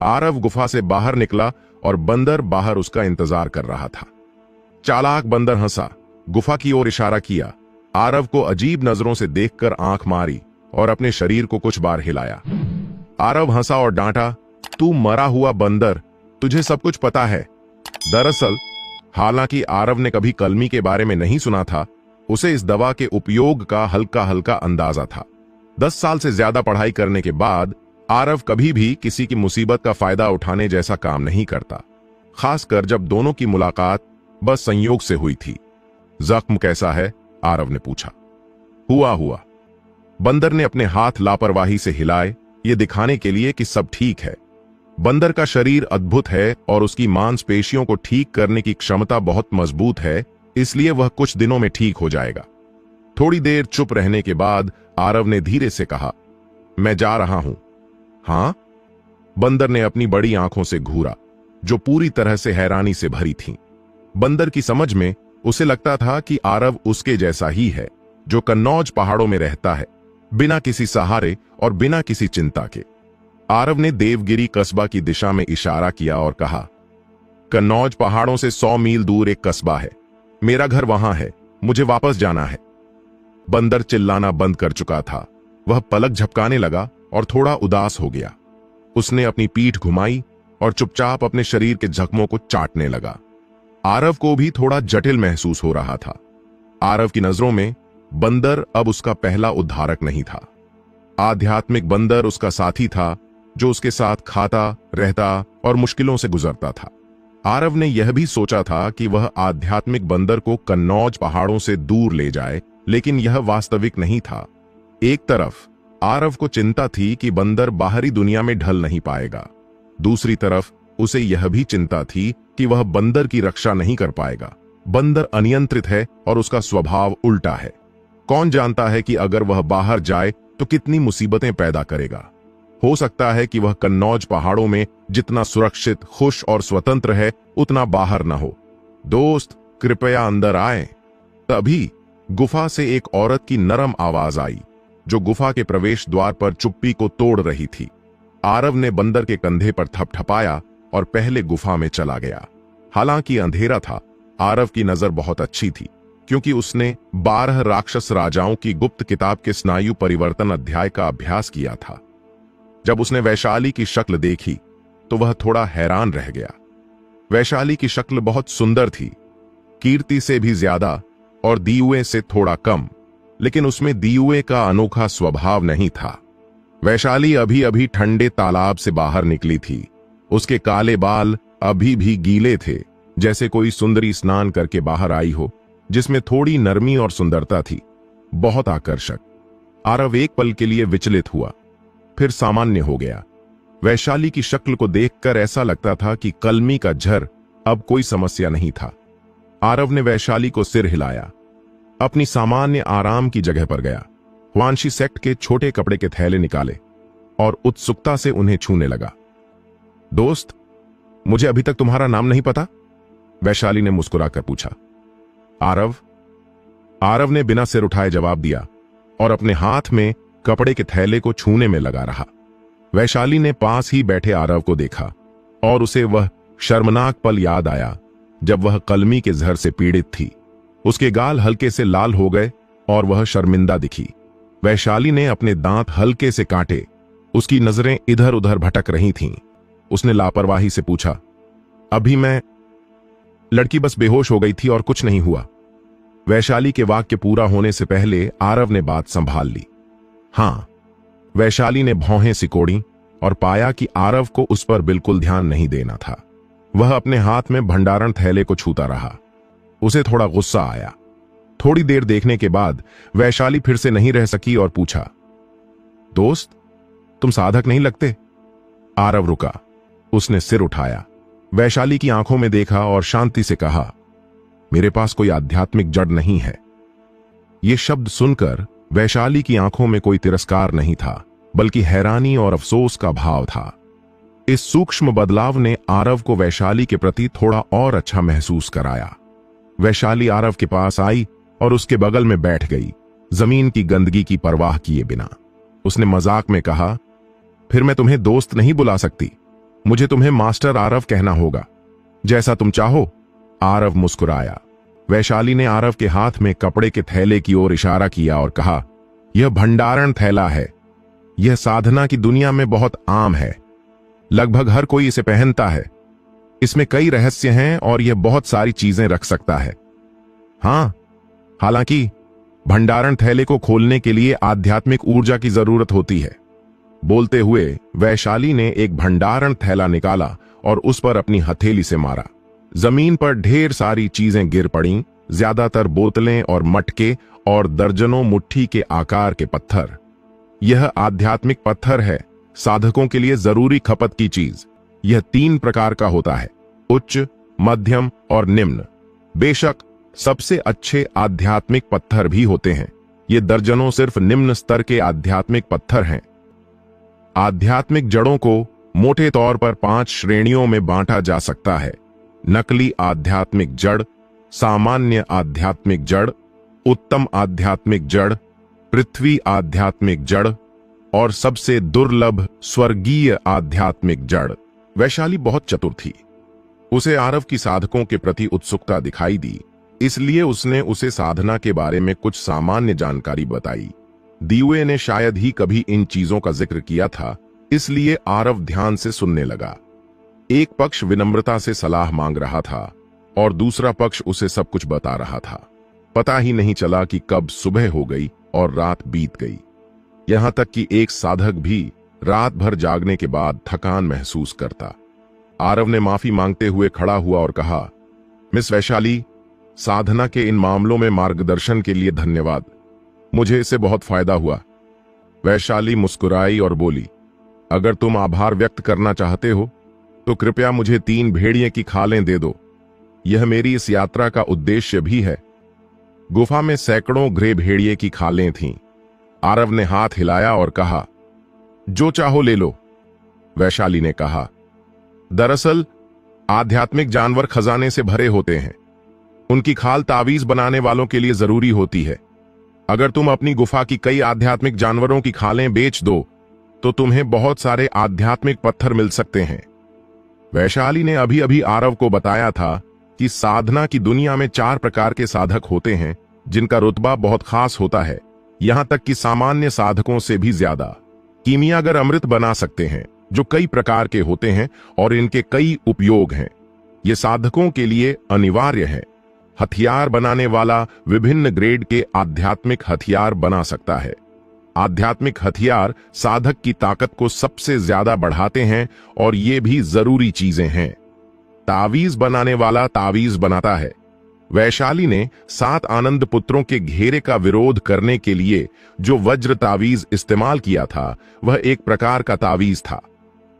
आरव गुफा से बाहर निकला और बंदर बाहर उसका इंतजार कर रहा था। चालाक बंदर हंसा, गुफा की ओर इशारा किया, आरव को अजीब नजरों से देखकर आंख मारी और अपने शरीर को कुछ बार हिलाया। आरव हंसा और डांटा, तू मरा हुआ बंदर, तुझे सब कुछ पता है। दरअसल हालांकि आरव ने कभी कलमी के बारे में नहीं सुना था, उसे इस दवा के उपयोग का हल्का हल्का अंदाजा था। 10 साल से ज्यादा पढ़ाई करने के बाद आरव कभी भी किसी की मुसीबत का फायदा उठाने जैसा काम नहीं करता, खासकर जब दोनों की मुलाकात बस संयोग से हुई थी। जख्म कैसा है? आरव ने पूछा। हुआ। बंदर ने अपने हाथ लापरवाही से हिलाए, ये दिखाने के लिए कि सब ठीक है। बंदर का शरीर अद्भुत है और उसकी मांसपेशियों को ठीक करने की क्षमता बहुत मजबूत है, इसलिए वह कुछ दिनों में ठीक हो जाएगा। थोड़ी देर चुप रहने के बाद आरव ने धीरे से कहा, मैं जा रहा हूं। हां? बंदर ने अपनी बड़ी आंखों से घूरा, जो पूरी तरह से हैरानी से भरी थीं। बंदर की समझ में उसे लगता था कि आरव उसके जैसा ही है, जो कन्नौज पहाड़ों में रहता है, बिना किसी सहारे और बिना किसी चिंता के। आरव ने देवगिरी कस्बा की दिशा में इशारा किया और कहा, कन्नौज पहाड़ों से 100 मील दूर एक कस्बा है, मेरा घर वहां है, मुझे वापस जाना है। बंदर चिल्लाना बंद कर चुका था, वह पलक झपकाने लगा और थोड़ा उदास हो गया। उसने अपनी पीठ घुमाई और चुपचाप अपने शरीर के जख्मों को चाटने लगा। आरव को भी थोड़ा जटिल महसूस हो रहा था। आरव की नजरों में बंदर अब उसका पहला उद्धारक नहीं था। आध्यात्मिक बंदर उसका साथी था, जो उसके साथ खाता, रहता और मुश्किलों से गुजरता था। आरव ने यह भी सोचा था कि वह आध्यात्मिक बंदर को कन्नौज पहाड़ों से दूर ले जाए, लेकिन यह वास्तविक नहीं था। एक तरफ आरव को चिंता थी कि बंदर बाहरी दुनिया में ढल नहीं पाएगा, दूसरी तरफ उसे यह भी चिंता थी कि वह बंदर की रक्षा नहीं कर पाएगा। बंदर अनियंत्रित है और उसका स्वभाव उल्टा है। कौन जानता है कि अगर वह बाहर जाए तो कितनी मुसीबतें पैदा करेगा। हो सकता है कि वह कन्नौज पहाड़ों में जितना सुरक्षित, खुश और स्वतंत्र है, उतना बाहर न हो। दोस्त, कृपया अंदर आए। तभी गुफा से एक औरत की नरम आवाज आई, जो गुफा के प्रवेश द्वार पर चुप्पी को तोड़ रही थी। आरव ने बंदर के कंधे पर थपथपाया और पहले गुफा में चला गया। हालांकि अंधेरा था, आरव की नजर बहुत अच्छी थी, क्योंकि उसने 12 राक्षस राजाओं की गुप्त किताब के स्नायु परिवर्तन अध्याय का अभ्यास किया था। जब उसने वैशाली की शक्ल देखी तो वह थोड़ा हैरान रह गया। वैशाली की शक्ल बहुत सुंदर थी, कीर्ति से भी ज्यादा और दीयुए से थोड़ा कम, लेकिन उसमें दीयुए का अनोखा स्वभाव नहीं था। वैशाली अभी अभी ठंडे तालाब से बाहर निकली थी। उसके काले बाल अभी भी गीले थे, जैसे कोई सुंदरी स्नान करके बाहर आई हो, जिसमें थोड़ी नरमी और सुंदरता थी। बहुत आकर्षक। आरव एक पल के लिए विचलित हुआ, फिर सामान्य हो गया। वैशाली की शक्ल को देखकर ऐसा लगता था कि कलमी का झर अब कोई समस्या नहीं था। आरव ने वैशाली को सिर हिलाया, अपनी सामान्य आराम की जगह पर गया। वांशी सेक्ट के छोटे कपड़े के थैले निकाले और उत्सुकता से उन्हें छूने लगा। दोस्त, मुझे अभी तक तुम्हारा नाम नहीं पता? वैशाली ने मुस्कुराकर पूछा। आरव ने बिना सिर उठाए जवाब दिया और अपने हाथ में कपड़े के थैले को छूने में लगा रहा। वैशाली ने पास ही बैठे आरव को देखा और उसे वह शर्मनाक पल याद आया जब वह कलमी के जहर से पीड़ित थी। उसके गाल हल्के से लाल हो गए और वह शर्मिंदा दिखी। वैशाली ने अपने दांत हल्के से काटे, उसकी नजरें इधर उधर भटक रही थीं। उसने लापरवाही से पूछा, अभी मैं लड़की बस बेहोश हो गई थी और कुछ नहीं हुआ। वैशाली के वाक्य पूरा होने से पहले आरव ने बात संभाल ली। हां। वैशाली ने भौहें सिकोड़ी और पाया कि आरव को उस पर बिल्कुल ध्यान नहीं देना था। वह अपने हाथ में भंडारण थैले को छूता रहा। उसे थोड़ा गुस्सा आया। थोड़ी देर देखने के बाद वैशाली फिर से नहीं रह सकी और पूछा, दोस्त, तुम साधक नहीं लगते? आरव रुका। उसने सिर उठाया, वैशाली की आंखों में देखा और शांति से कहा, मेरे पास कोई आध्यात्मिक जड़ नहीं है। यह शब्द सुनकर वैशाली की आंखों में कोई तिरस्कार नहीं था, बल्कि हैरानी और अफसोस का भाव था। इस सूक्ष्म बदलाव ने आरव को वैशाली के प्रति थोड़ा और अच्छा महसूस कराया। वैशाली आरव के पास आई और उसके बगल में बैठ गई, जमीन की गंदगी की परवाह किए बिना। उसने मजाक में कहा, फिर मैं तुम्हें दोस्त नहीं बुला सकती? मुझे तुम्हें मास्टर आरव कहना होगा। जैसा तुम चाहो। आरव मुस्कुराया। वैशाली ने आरव के हाथ में कपड़े के थैले की ओर इशारा किया और कहा, यह भंडारण थैला है। यह साधना की दुनिया में बहुत आम है। लगभग हर कोई इसे पहनता है। इसमें कई रहस्य हैं और यह बहुत सारी चीजें रख सकता है। हां, हालांकि भंडारण थैले को खोलने के लिए आध्यात्मिक ऊर्जा की जरूरत होती है। बोलते हुए वैशाली ने एक भंडारण थैला निकाला और उस पर अपनी हथेली से मारा। जमीन पर ढेर सारी चीजें गिर पड़ीं, ज्यादातर बोतलें और मटके और दर्जनों मुट्ठी के आकार के पत्थर। यह आध्यात्मिक पत्थर है, साधकों के लिए जरूरी खपत की चीज। यह 3 प्रकार का होता है, उच्च, मध्यम और निम्न। बेशक सबसे अच्छे आध्यात्मिक पत्थर भी होते हैं। ये दर्जनों सिर्फ निम्न स्तर के आध्यात्मिक पत्थर हैं। आध्यात्मिक जड़ों को मोटे तौर पर 5 श्रेणियों में बांटा जा सकता है। नकली आध्यात्मिक जड़, सामान्य आध्यात्मिक जड़, उत्तम आध्यात्मिक जड़, पृथ्वी आध्यात्मिक जड़ और सबसे दुर्लभ स्वर्गीय आध्यात्मिक जड़। वैशाली बहुत चतुर थी। उसे आरव की साधकों के प्रति उत्सुकता दिखाई दी, इसलिए उसने उसे साधना के बारे में कुछ सामान्य जानकारी बताई। दीवे ने शायद ही कभी इन चीजों का जिक्र किया था, इसलिए आरव ध्यान से सुनने लगा। एक पक्ष विनम्रता से सलाह मांग रहा था और दूसरा पक्ष उसे सब कुछ बता रहा था। पता ही नहीं चला कि कब सुबह हो गई और रात बीत गई। यहां तक कि एक साधक भी रात भर जागने के बाद थकान महसूस करता। आरव ने माफी मांगते हुए खड़ा हुआ और कहा, मिस वैशाली, साधना के इन मामलों में मार्गदर्शन के लिए धन्यवाद। मुझे इससे बहुत फायदा हुआ। वैशाली मुस्कुराई और बोली, अगर तुम आभार व्यक्त करना चाहते हो तो कृपया मुझे 3 भेड़िए की खालें दे दो। यह मेरी इस यात्रा का उद्देश्य भी है। गुफा में सैकड़ों ग्रे भेड़िए की खालें थीं। आरव ने हाथ हिलाया और कहा, जो चाहो ले लो। वैशाली ने कहा, दरअसल आध्यात्मिक जानवर खजाने से भरे होते हैं। उनकी खाल तावीज बनाने वालों के लिए जरूरी होती है। अगर तुम अपनी गुफा की कई आध्यात्मिक जानवरों की खालें बेच दो तो तुम्हें बहुत सारे आध्यात्मिक पत्थर मिल सकते हैं। वैशाली ने अभी अभी आरव को बताया था कि साधना की दुनिया में 4 प्रकार के साधक होते हैं जिनका रुतबा बहुत खास होता है, यहां तक कि सामान्य साधकों से भी ज्यादा। कीमियागर अमृत बना सकते हैं जो कई प्रकार के होते हैं और इनके कई उपयोग हैं। ये साधकों के लिए अनिवार्य है। हथियार बनाने वाला विभिन्न ग्रेड के आध्यात्मिक हथियार बना सकता है। आध्यात्मिक हथियार साधक की ताकत को सबसे ज्यादा बढ़ाते हैं और ये भी जरूरी चीजें हैं। तावीज बनाने वाला तावीज बनाता है। वैशाली ने 7 आनंद पुत्रों के घेरे का विरोध करने के लिए जो वज्र तावीज इस्तेमाल किया था वह एक प्रकार का तावीज था।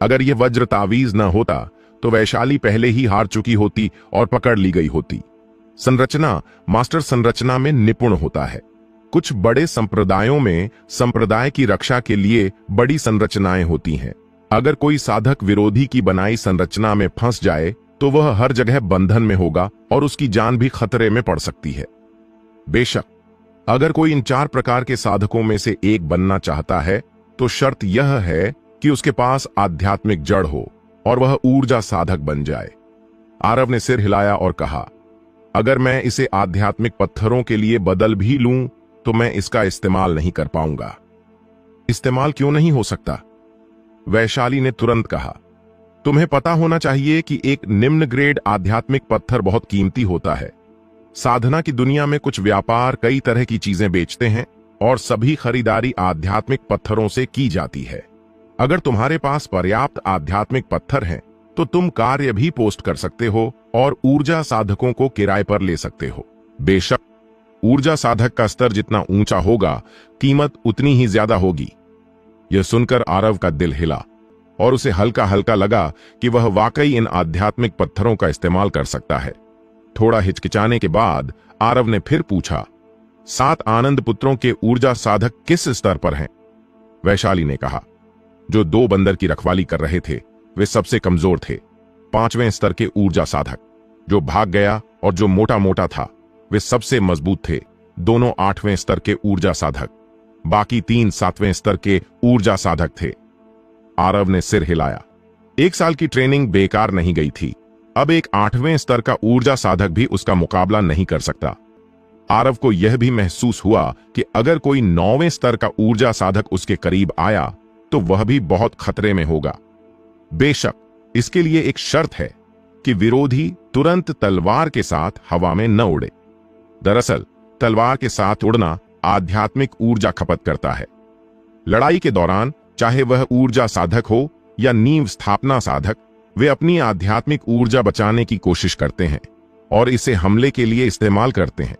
अगर यह वज्र तावीज न होता तो वैशाली पहले ही हार चुकी होती और पकड़ ली गई होती। संरचना मास्टर संरचना में निपुण होता है। कुछ बड़े संप्रदायों में संप्रदाय की रक्षा के लिए बड़ी संरचनाएं होती हैं। अगर कोई साधक विरोधी की बनाई संरचना में फंस जाए तो वह हर जगह बंधन में होगा और उसकी जान भी खतरे में पड़ सकती है। बेशक अगर कोई इन 4 प्रकार के साधकों में से एक बनना चाहता है तो शर्त यह है कि उसके पास आध्यात्मिक जड़ हो और वह ऊर्जा साधक बन जाए। आरव ने सिर हिलाया और कहा, अगर मैं इसे आध्यात्मिक पत्थरों के लिए बदल भी लूं तो मैं इसका इस्तेमाल नहीं कर पाऊंगा। इस्तेमाल क्यों नहीं हो सकता? वैशाली ने तुरंत कहा, तुम्हें पता होना चाहिए कि एक निम्न ग्रेड आध्यात्मिक पत्थर बहुत कीमती होता है। साधना की दुनिया में कुछ व्यापार कई तरह की चीजें बेचते हैं और सभी खरीदारी आध्यात्मिक पत्थरों से की जाती है। अगर तुम्हारे पास पर्याप्त आध्यात्मिक पत्थर हैं तो तुम कार्य भी पोस्ट कर सकते हो और ऊर्जा साधकों को किराए पर ले सकते हो। बेशक ऊर्जा साधक का स्तर जितना ऊंचा होगा कीमत उतनी ही ज्यादा होगी। यह सुनकर आरव का दिल हिला और उसे हल्का हल्का लगा कि वह वाकई इन आध्यात्मिक पत्थरों का इस्तेमाल कर सकता है। थोड़ा हिचकिचाने के बाद आरव ने फिर पूछा, 7 आनंद पुत्रों के ऊर्जा साधक किस स्तर पर हैं? वैशाली ने कहा, जो 2 बंदर की रखवाली कर रहे थे वे सबसे कमजोर थे। 5वें स्तर के ऊर्जा साधक जो भाग गया और जो मोटा मोटा था वे सबसे मजबूत थे। दोनों 8वें स्तर के ऊर्जा साधक, बाकी 3 7वें स्तर के ऊर्जा साधक थे। आरव ने सिर हिलाया। 1 साल की ट्रेनिंग बेकार नहीं गई थी। अब एक 8वें स्तर का ऊर्जा साधक भी उसका मुकाबला नहीं कर सकता। आरव को यह भी महसूस हुआ कि अगर कोई 9वें स्तर का ऊर्जा साधक उसके करीब आया तो वह भी बहुत खतरे में होगा। बेशक इसके लिए एक शर्त है कि विरोधी तुरंत तलवार के साथ हवा में न उड़े। दरअसल तलवार के साथ उड़ना आध्यात्मिक ऊर्जा खपत करता है। लड़ाई के दौरान चाहे वह ऊर्जा साधक हो या नींव स्थापना साधक, वे अपनी आध्यात्मिक ऊर्जा बचाने की कोशिश करते हैं और इसे हमले के लिए इस्तेमाल करते हैं।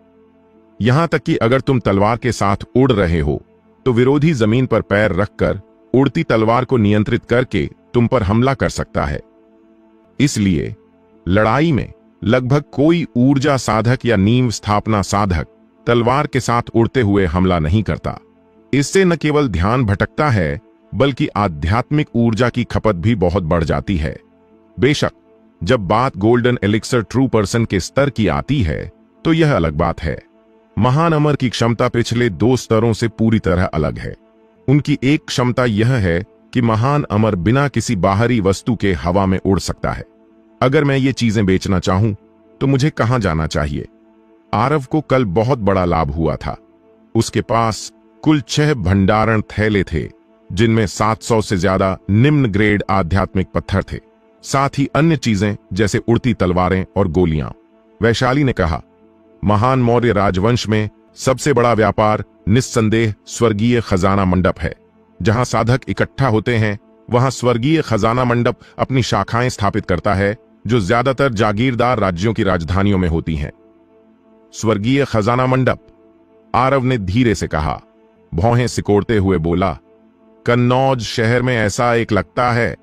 यहां तक कि अगर तुम तलवार के साथ उड़ रहे हो तो विरोधी जमीन पर पैर रखकर उड़ती तलवार को नियंत्रित करके तुम पर हमला कर सकता है। इसलिए लड़ाई में लगभग कोई ऊर्जा साधक या नींव स्थापना साधक तलवार के साथ उड़ते हुए हमला नहीं करता। इससे न केवल ध्यान भटकता है बल्कि आध्यात्मिक ऊर्जा की खपत भी बहुत बढ़ जाती है। बेशक जब बात गोल्डन एलिक्सर ट्रू पर्सन के स्तर की आती है तो यह अलग बात है। महान अमर की क्षमता पिछले 2 स्तरों से पूरी तरह अलग है। उनकी एक क्षमता यह है कि महान अमर बिना किसी बाहरी वस्तु के हवा में उड़ सकता है। अगर मैं ये चीजें बेचना चाहूं तो मुझे कहां जाना चाहिए? आरव को कल बहुत बड़ा लाभ हुआ था। उसके पास कुल 6 भंडारण थैले थे जिनमें 700 से ज्यादा निम्न ग्रेड आध्यात्मिक पत्थर थे, साथ ही अन्य चीजें जैसे उड़ती तलवारें और गोलियां। वैशाली ने कहा, महान मौर्य राजवंश में सबसे बड़ा व्यापार निस्संदेह स्वर्गीय खजाना मंडप है। जहां साधक इकट्ठा होते हैं वहां स्वर्गीय खजाना मंडप अपनी शाखाएं स्थापित करता है जो ज्यादातर जागीरदार राज्यों की राजधानियों में होती हैं। स्वर्गीय खजाना मंडप, आरव ने धीरे से कहा। भौहें सिकोड़ते हुए बोला, कन्नौज शहर में ऐसा एक लगता है।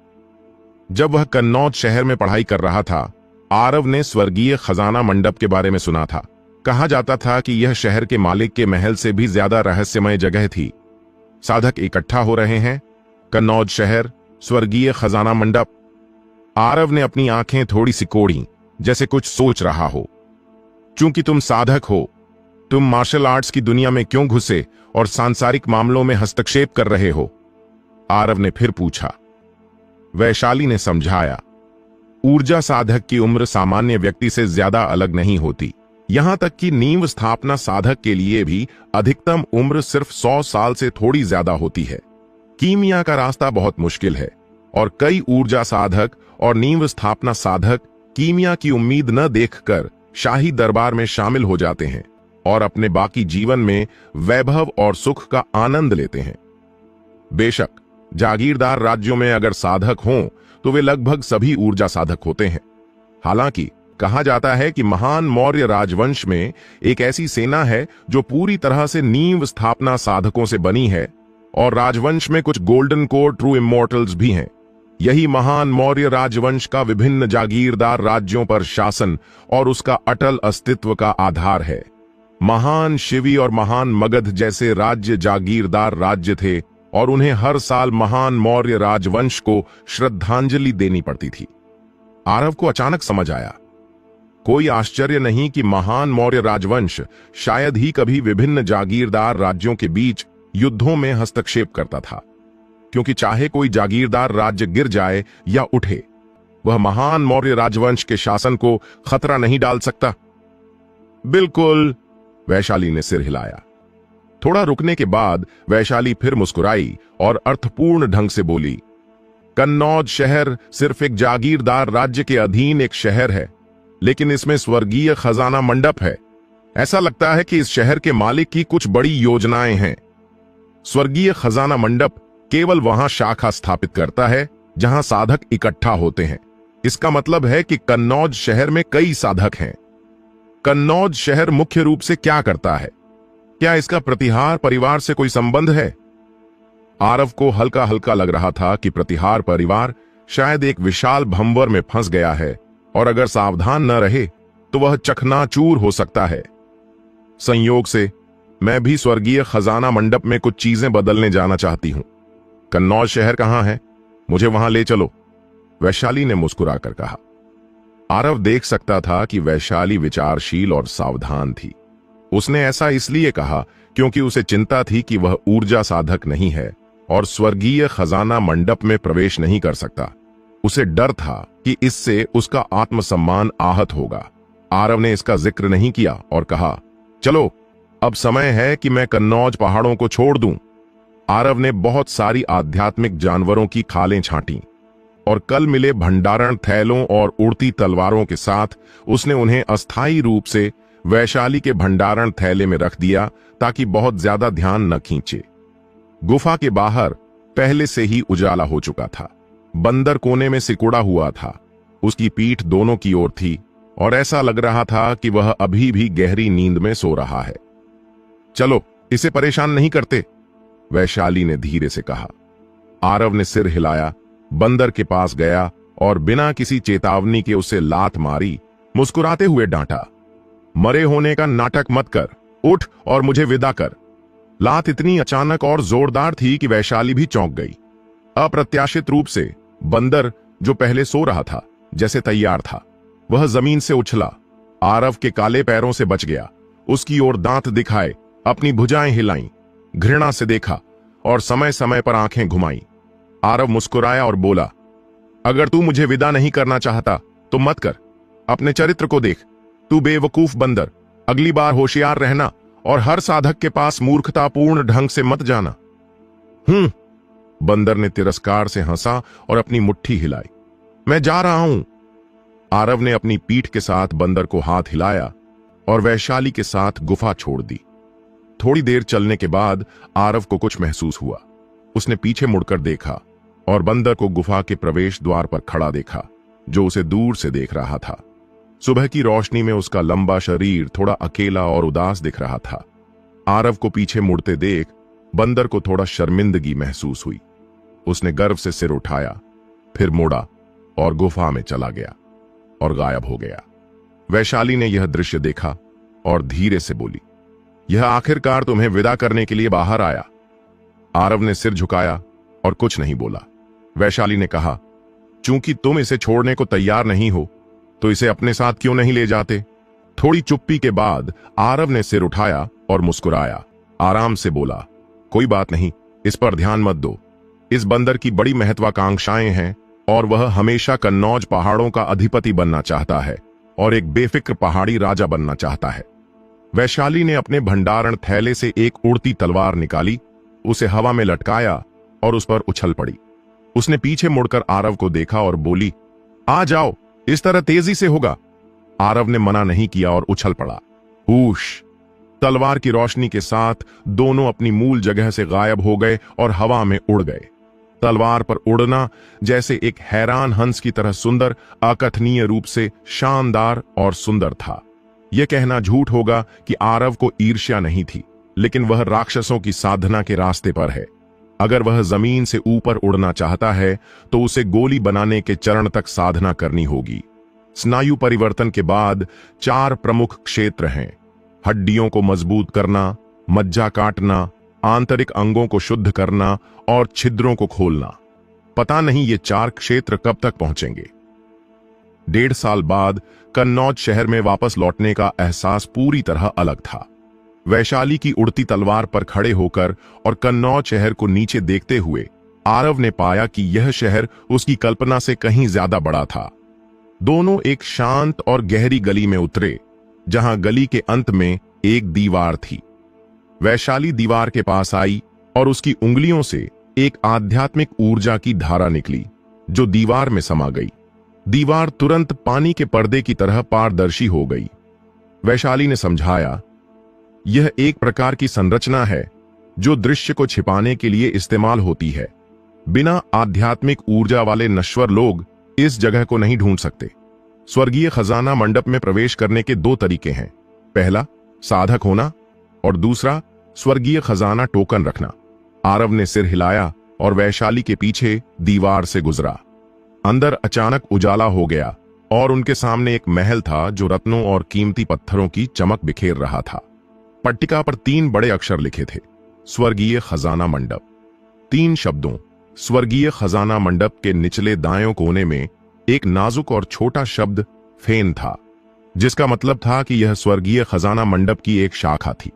जब वह कन्नौज शहर में पढ़ाई कर रहा था आरव ने स्वर्गीय खजाना मंडप के बारे में सुना था। कहा जाता था कि यह शहर के मालिक के महल से भी ज्यादा रहस्यमय जगह थी। साधक इकट्ठा हो रहे हैं, कन्नौज शहर, स्वर्गीय खजाना मंडप। आरव ने अपनी आंखें थोड़ी सिकोड़ी जैसे कुछ सोच रहा हो। चूंकि तुम साधक हो, तुम मार्शल आर्ट्स की दुनिया में क्यों घुसे और सांसारिक मामलों में हस्तक्षेप कर रहे हो? आरव ने फिर पूछा। वैशाली ने समझाया, ऊर्जा साधक की उम्र सामान्य व्यक्ति से ज्यादा अलग नहीं होती। यहां तक कि नींव स्थापना साधक के लिए भी अधिकतम उम्र सिर्फ 100 साल से थोड़ी ज्यादा होती है। कीमिया का रास्ता बहुत मुश्किल है और कई ऊर्जा साधक और नींव स्थापना साधक कीमिया की उम्मीद न देखकर शाही दरबार में शामिल हो जाते हैं और अपने बाकी जीवन में वैभव और सुख का आनंद लेते हैं। बेशक जागीरदार राज्यों में अगर साधक हों तो वे लगभग सभी ऊर्जा साधक होते हैं। हालांकि कहा जाता है कि महान मौर्य राजवंश में एक ऐसी सेना है जो पूरी तरह से नींव स्थापना साधकों से बनी है और राजवंश में कुछ गोल्डन कोर ट्रू इमॉर्टल्स भी हैं। यही महान मौर्य राजवंश का विभिन्न जागीरदार राज्यों पर शासन और उसका अटल अस्तित्व का आधार है। महान शिवी और महान मगध जैसे राज्य जागीरदार राज्य थे और उन्हें हर साल महान मौर्य राजवंश को श्रद्धांजलि देनी पड़ती थी। आरव को अचानक समझ आया, कोई आश्चर्य नहीं कि महान मौर्य राजवंश शायद ही कभी विभिन्न जागीरदार राज्यों के बीच युद्धों में हस्तक्षेप करता था, क्योंकि चाहे कोई जागीरदार राज्य गिर जाए या उठे, वह महान मौर्य राजवंश के शासन को खतरा नहीं डाल सकता। बिल्कुल, वैशाली ने सिर हिलाया। थोड़ा रुकने के बाद वैशाली फिर मुस्कुराई और अर्थपूर्ण ढंग से बोली, कन्नौज शहर सिर्फ एक जागीरदार राज्य के अधीन एक शहर है, लेकिन इसमें स्वर्गीय खजाना मंडप है। ऐसा लगता है कि इस शहर के मालिक की कुछ बड़ी योजनाएं हैं। स्वर्गीय खजाना मंडप केवल वहां शाखा स्थापित करता है जहां साधक इकट्ठा होते हैं। इसका मतलब है कि कन्नौज शहर में कई साधक हैं। कन्नौज शहर मुख्य रूप से क्या करता है? क्या इसका प्रतिहार परिवार से कोई संबंध है? आरव को हल्का हल्का लग रहा था कि प्रतिहार परिवार शायद एक विशाल भंवर में फंस गया है और अगर सावधान न रहे तो वह चकनाचूर हो सकता है। संयोग से मैं भी स्वर्गीय खजाना मंडप में कुछ चीजें बदलने जाना चाहती हूं। कन्नौज शहर कहां है? मुझे वहां ले चलो, वैशाली ने मुस्कुराकर कहा। आरव देख सकता था कि वैशाली विचारशील और सावधान थी। उसने ऐसा इसलिए कहा क्योंकि उसे चिंता थी कि वह ऊर्जा साधक नहीं है और स्वर्गीय खजाना मंडप में प्रवेश नहीं कर सकता। उसे डर था कि इससे उसका आत्मसम्मान आहत होगा। आरव ने इसका जिक्र नहीं किया और कहा, चलो अब समय है कि मैं कन्नौज पहाड़ों को छोड़ दूं। आरव ने बहुत सारी आध्यात्मिक जानवरों की खालें छांटी और कल मिले भंडारण थैलों और उड़ती तलवारों के साथ उसने उन्हें अस्थायी रूप से वैशाली के भंडारण थैले में रख दिया ताकि बहुत ज्यादा ध्यान न खींचे। गुफा के बाहर पहले से ही उजाला हो चुका था। बंदर कोने में सिकुड़ा हुआ था। उसकी पीठ दोनों की ओर थी और ऐसा लग रहा था कि वह अभी भी गहरी नींद में सो रहा है। चलो इसे परेशान नहीं करते, वैशाली ने धीरे से कहा। आरव ने सिर हिलाया, बंदर के पास गया और बिना किसी चेतावनी के उसे लात मारी, मुस्कुराते हुए डांटा, मरे होने का नाटक मत कर, उठ और मुझे विदा कर। लात इतनी अचानक और जोरदार थी कि वैशाली भी चौंक गई। अप्रत्याशित रूप से बंदर, जो पहले सो रहा था, जैसे तैयार था, वह जमीन से उछला, आरव के काले पैरों से बच गया, उसकी ओर दांत दिखाए, अपनी भुजाएं हिलाईं, घृणा से देखा और समय समय पर आंखें घुमाई। आरव मुस्कुराया और बोला, अगर तू मुझे विदा नहीं करना चाहता तो मत कर, अपने चरित्र को देख। तू बेवकूफ बंदर, अगली बार होशियार रहना और हर साधक के पास मूर्खतापूर्ण ढंग से मत जाना। बंदर ने तिरस्कार से हंसा और अपनी मुट्ठी हिलाई। मैं जा रहा हूं। आरव ने अपनी पीठ के साथ बंदर को हाथ हिलाया और वैशाली के साथ गुफा छोड़ दी। थोड़ी देर चलने के बाद आरव को कुछ महसूस हुआ। उसने पीछे मुड़कर देखा और बंदर को गुफा के प्रवेश द्वार पर खड़ा देखा, जो उसे दूर से देख रहा था। सुबह की रोशनी में उसका लंबा शरीर थोड़ा अकेला और उदास दिख रहा था। आरव को पीछे मुड़ते देख बंदर को थोड़ा शर्मिंदगी महसूस हुई। उसने गर्व से सिर उठाया, फिर मुड़ा और गुफा में चला गया और गायब हो गया। वैशाली ने यह दृश्य देखा और धीरे से बोली, यह आखिरकार तुम्हें विदा करने के लिए बाहर आया। आरव ने सिर झुकाया और कुछ नहीं बोला। वैशाली ने कहा, चूंकि तुम इसे छोड़ने को तैयार नहीं हो तो इसे अपने साथ क्यों नहीं ले जाते। थोड़ी चुप्पी के बाद आरव ने सिर उठाया और मुस्कुराया, आराम से बोला, कोई बात नहीं, इस पर ध्यान मत दो। इस बंदर की बड़ी महत्वाकांक्षाएं हैं और वह हमेशा कन्नौज पहाड़ों का अधिपति बनना चाहता है और एक बेफिक्र पहाड़ी राजा बनना चाहता है। वैशाली ने अपने भंडारण थैले से एक उड़ती तलवार निकाली, उसे हवा में लटकाया और उस पर उछल पड़ी। उसने पीछे मुड़कर आरव को देखा और बोली, आ जाओ, इस तरह तेजी से होगा। आरव ने मना नहीं किया और उछल पड़ा। हूश! तलवार की रोशनी के साथ दोनों अपनी मूल जगह से गायब हो गए और हवा में उड़ गए। तलवार पर उड़ना जैसे एक हैरान हंस की तरह सुंदर, अकथनीय रूप से शानदार और सुंदर था। यह कहना झूठ होगा कि आरव को ईर्ष्या नहीं थी, लेकिन वह राक्षसों की साधना के रास्ते पर है। अगर वह जमीन से ऊपर उड़ना चाहता है तो उसे गोली बनाने के चरण तक साधना करनी होगी। स्नायु परिवर्तन के बाद 4 प्रमुख क्षेत्र हैं: हड्डियों को मजबूत करना, मज्जा काटना, आंतरिक अंगों को शुद्ध करना और छिद्रों को खोलना। पता नहीं ये 4 क्षेत्र कब तक पहुंचेंगे। 1.5 साल बाद कन्नौज शहर में वापस लौटने का एहसास पूरी तरह अलग था। वैशाली की उड़ती तलवार पर खड़े होकर और कन्नौज शहर को नीचे देखते हुए आरव ने पाया कि यह शहर उसकी कल्पना से कहीं ज्यादा बड़ा था। दोनों एक शांत और गहरी गली में उतरे, जहां गली के अंत में एक दीवार थी। वैशाली दीवार के पास आई और उसकी उंगलियों से एक आध्यात्मिक ऊर्जा की धारा निकली, जो दीवार में समा गई। दीवार तुरंत पानी के पर्दे की तरह पारदर्शी हो गई। वैशाली ने समझाया, यह एक प्रकार की संरचना है जो दृश्य को छिपाने के लिए इस्तेमाल होती है। बिना आध्यात्मिक ऊर्जा वाले नश्वर लोग इस जगह को नहीं ढूंढ सकते। स्वर्गीय खजाना मंडप में प्रवेश करने के 2 तरीके हैं। पहला, साधक होना, और दूसरा, स्वर्गीय खजाना टोकन रखना। आरव ने सिर हिलाया और वैशाली के पीछे दीवार से गुजरा। अंदर अचानक उजाला हो गया और उनके सामने एक महल था जो रत्नों और कीमती पत्थरों की चमक बिखेर रहा था। पट्टिका पर 3 बड़े अक्षर लिखे थे, स्वर्गीय खजाना मंडप। 3 शब्दों स्वर्गीय खजाना मंडप के निचले दाएं कोने में एक नाजुक और छोटा शब्द फेन था, जिसका मतलब था कि यह स्वर्गीय खजाना मंडप की एक शाखा थी।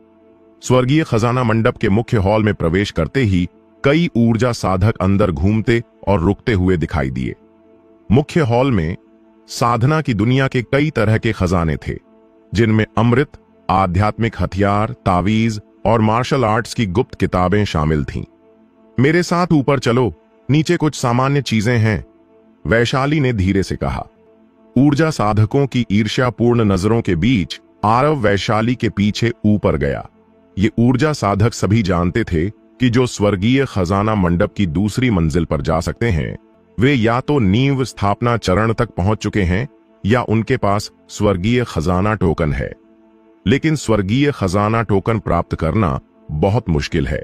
स्वर्गीय खजाना मंडप के मुख्य हॉल में प्रवेश करते ही कई ऊर्जा साधक अंदर घूमते और रुकते हुए दिखाई दिए। मुख्य हॉल में साधना की दुनिया के कई तरह के खजाने थे, जिनमें अमृत, आध्यात्मिक हथियार, तावीज और मार्शल आर्ट्स की गुप्त किताबें शामिल थीं। मेरे साथ ऊपर चलो, नीचे कुछ सामान्य चीजें हैं, वैशाली ने धीरे से कहा। ऊर्जा साधकों की ईर्ष्यापूर्ण नजरों के बीच आरव वैशाली के पीछे ऊपर गया। ये ऊर्जा साधक सभी जानते थे कि जो स्वर्गीय खजाना मंडप की दूसरी मंजिल पर जा सकते हैं, वे या तो नींव स्थापना चरण तक पहुंच चुके हैं या उनके पास स्वर्गीय खजाना टोकन है। लेकिन स्वर्गीय खजाना टोकन प्राप्त करना बहुत मुश्किल है।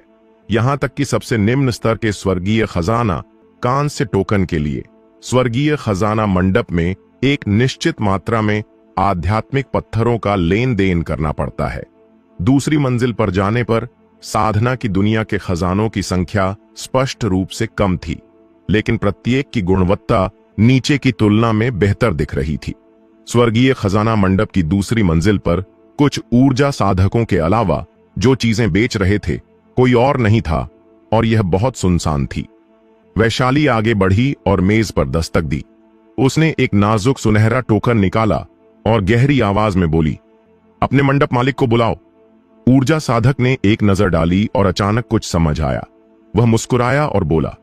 यहां तक कि सबसे निम्न स्तर के स्वर्गीय खजाना कांस्य टोकन के लिए स्वर्गीय खजाना मंडप में एक निश्चित मात्रा में आध्यात्मिक पत्थरों का लेन देन करना पड़ता है। दूसरी मंजिल पर जाने पर साधना की दुनिया के खजानों की संख्या स्पष्ट रूप से कम थी, लेकिन प्रत्येक की गुणवत्ता नीचे की तुलना में बेहतर दिख रही थी। स्वर्गीय खजाना मंडप की दूसरी मंजिल पर कुछ ऊर्जा साधकों के अलावा जो चीजें बेच रहे थे कोई और नहीं था, और यह बहुत सुनसान थी। वैशाली आगे बढ़ी और मेज पर दस्तक दी। उसने एक नाजुक सुनहरा टोकन निकाला और गहरी आवाज में बोली, अपने मंडप मालिक को बुलाओ। ऊर्जा साधक ने एक नजर डाली और अचानक कुछ समझ आया। वह मुस्कुराया और बोला,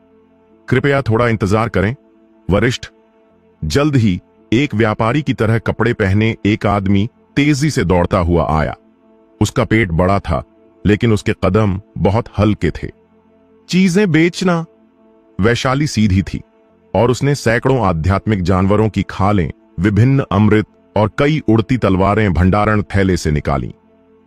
कृपया थोड़ा इंतजार करें वरिष्ठ। जल्द ही एक व्यापारी की तरह कपड़े पहने एक आदमी तेजी से दौड़ता हुआ आया। उसका पेट बड़ा था, लेकिन उसके कदम बहुत हल्के थे। चीजें बेचना। वैशाली सीधी थी और उसने सैकड़ों आध्यात्मिक जानवरों की खालें, विभिन्न अमृत और कई उड़ती तलवारें भंडारण थैले से निकाली।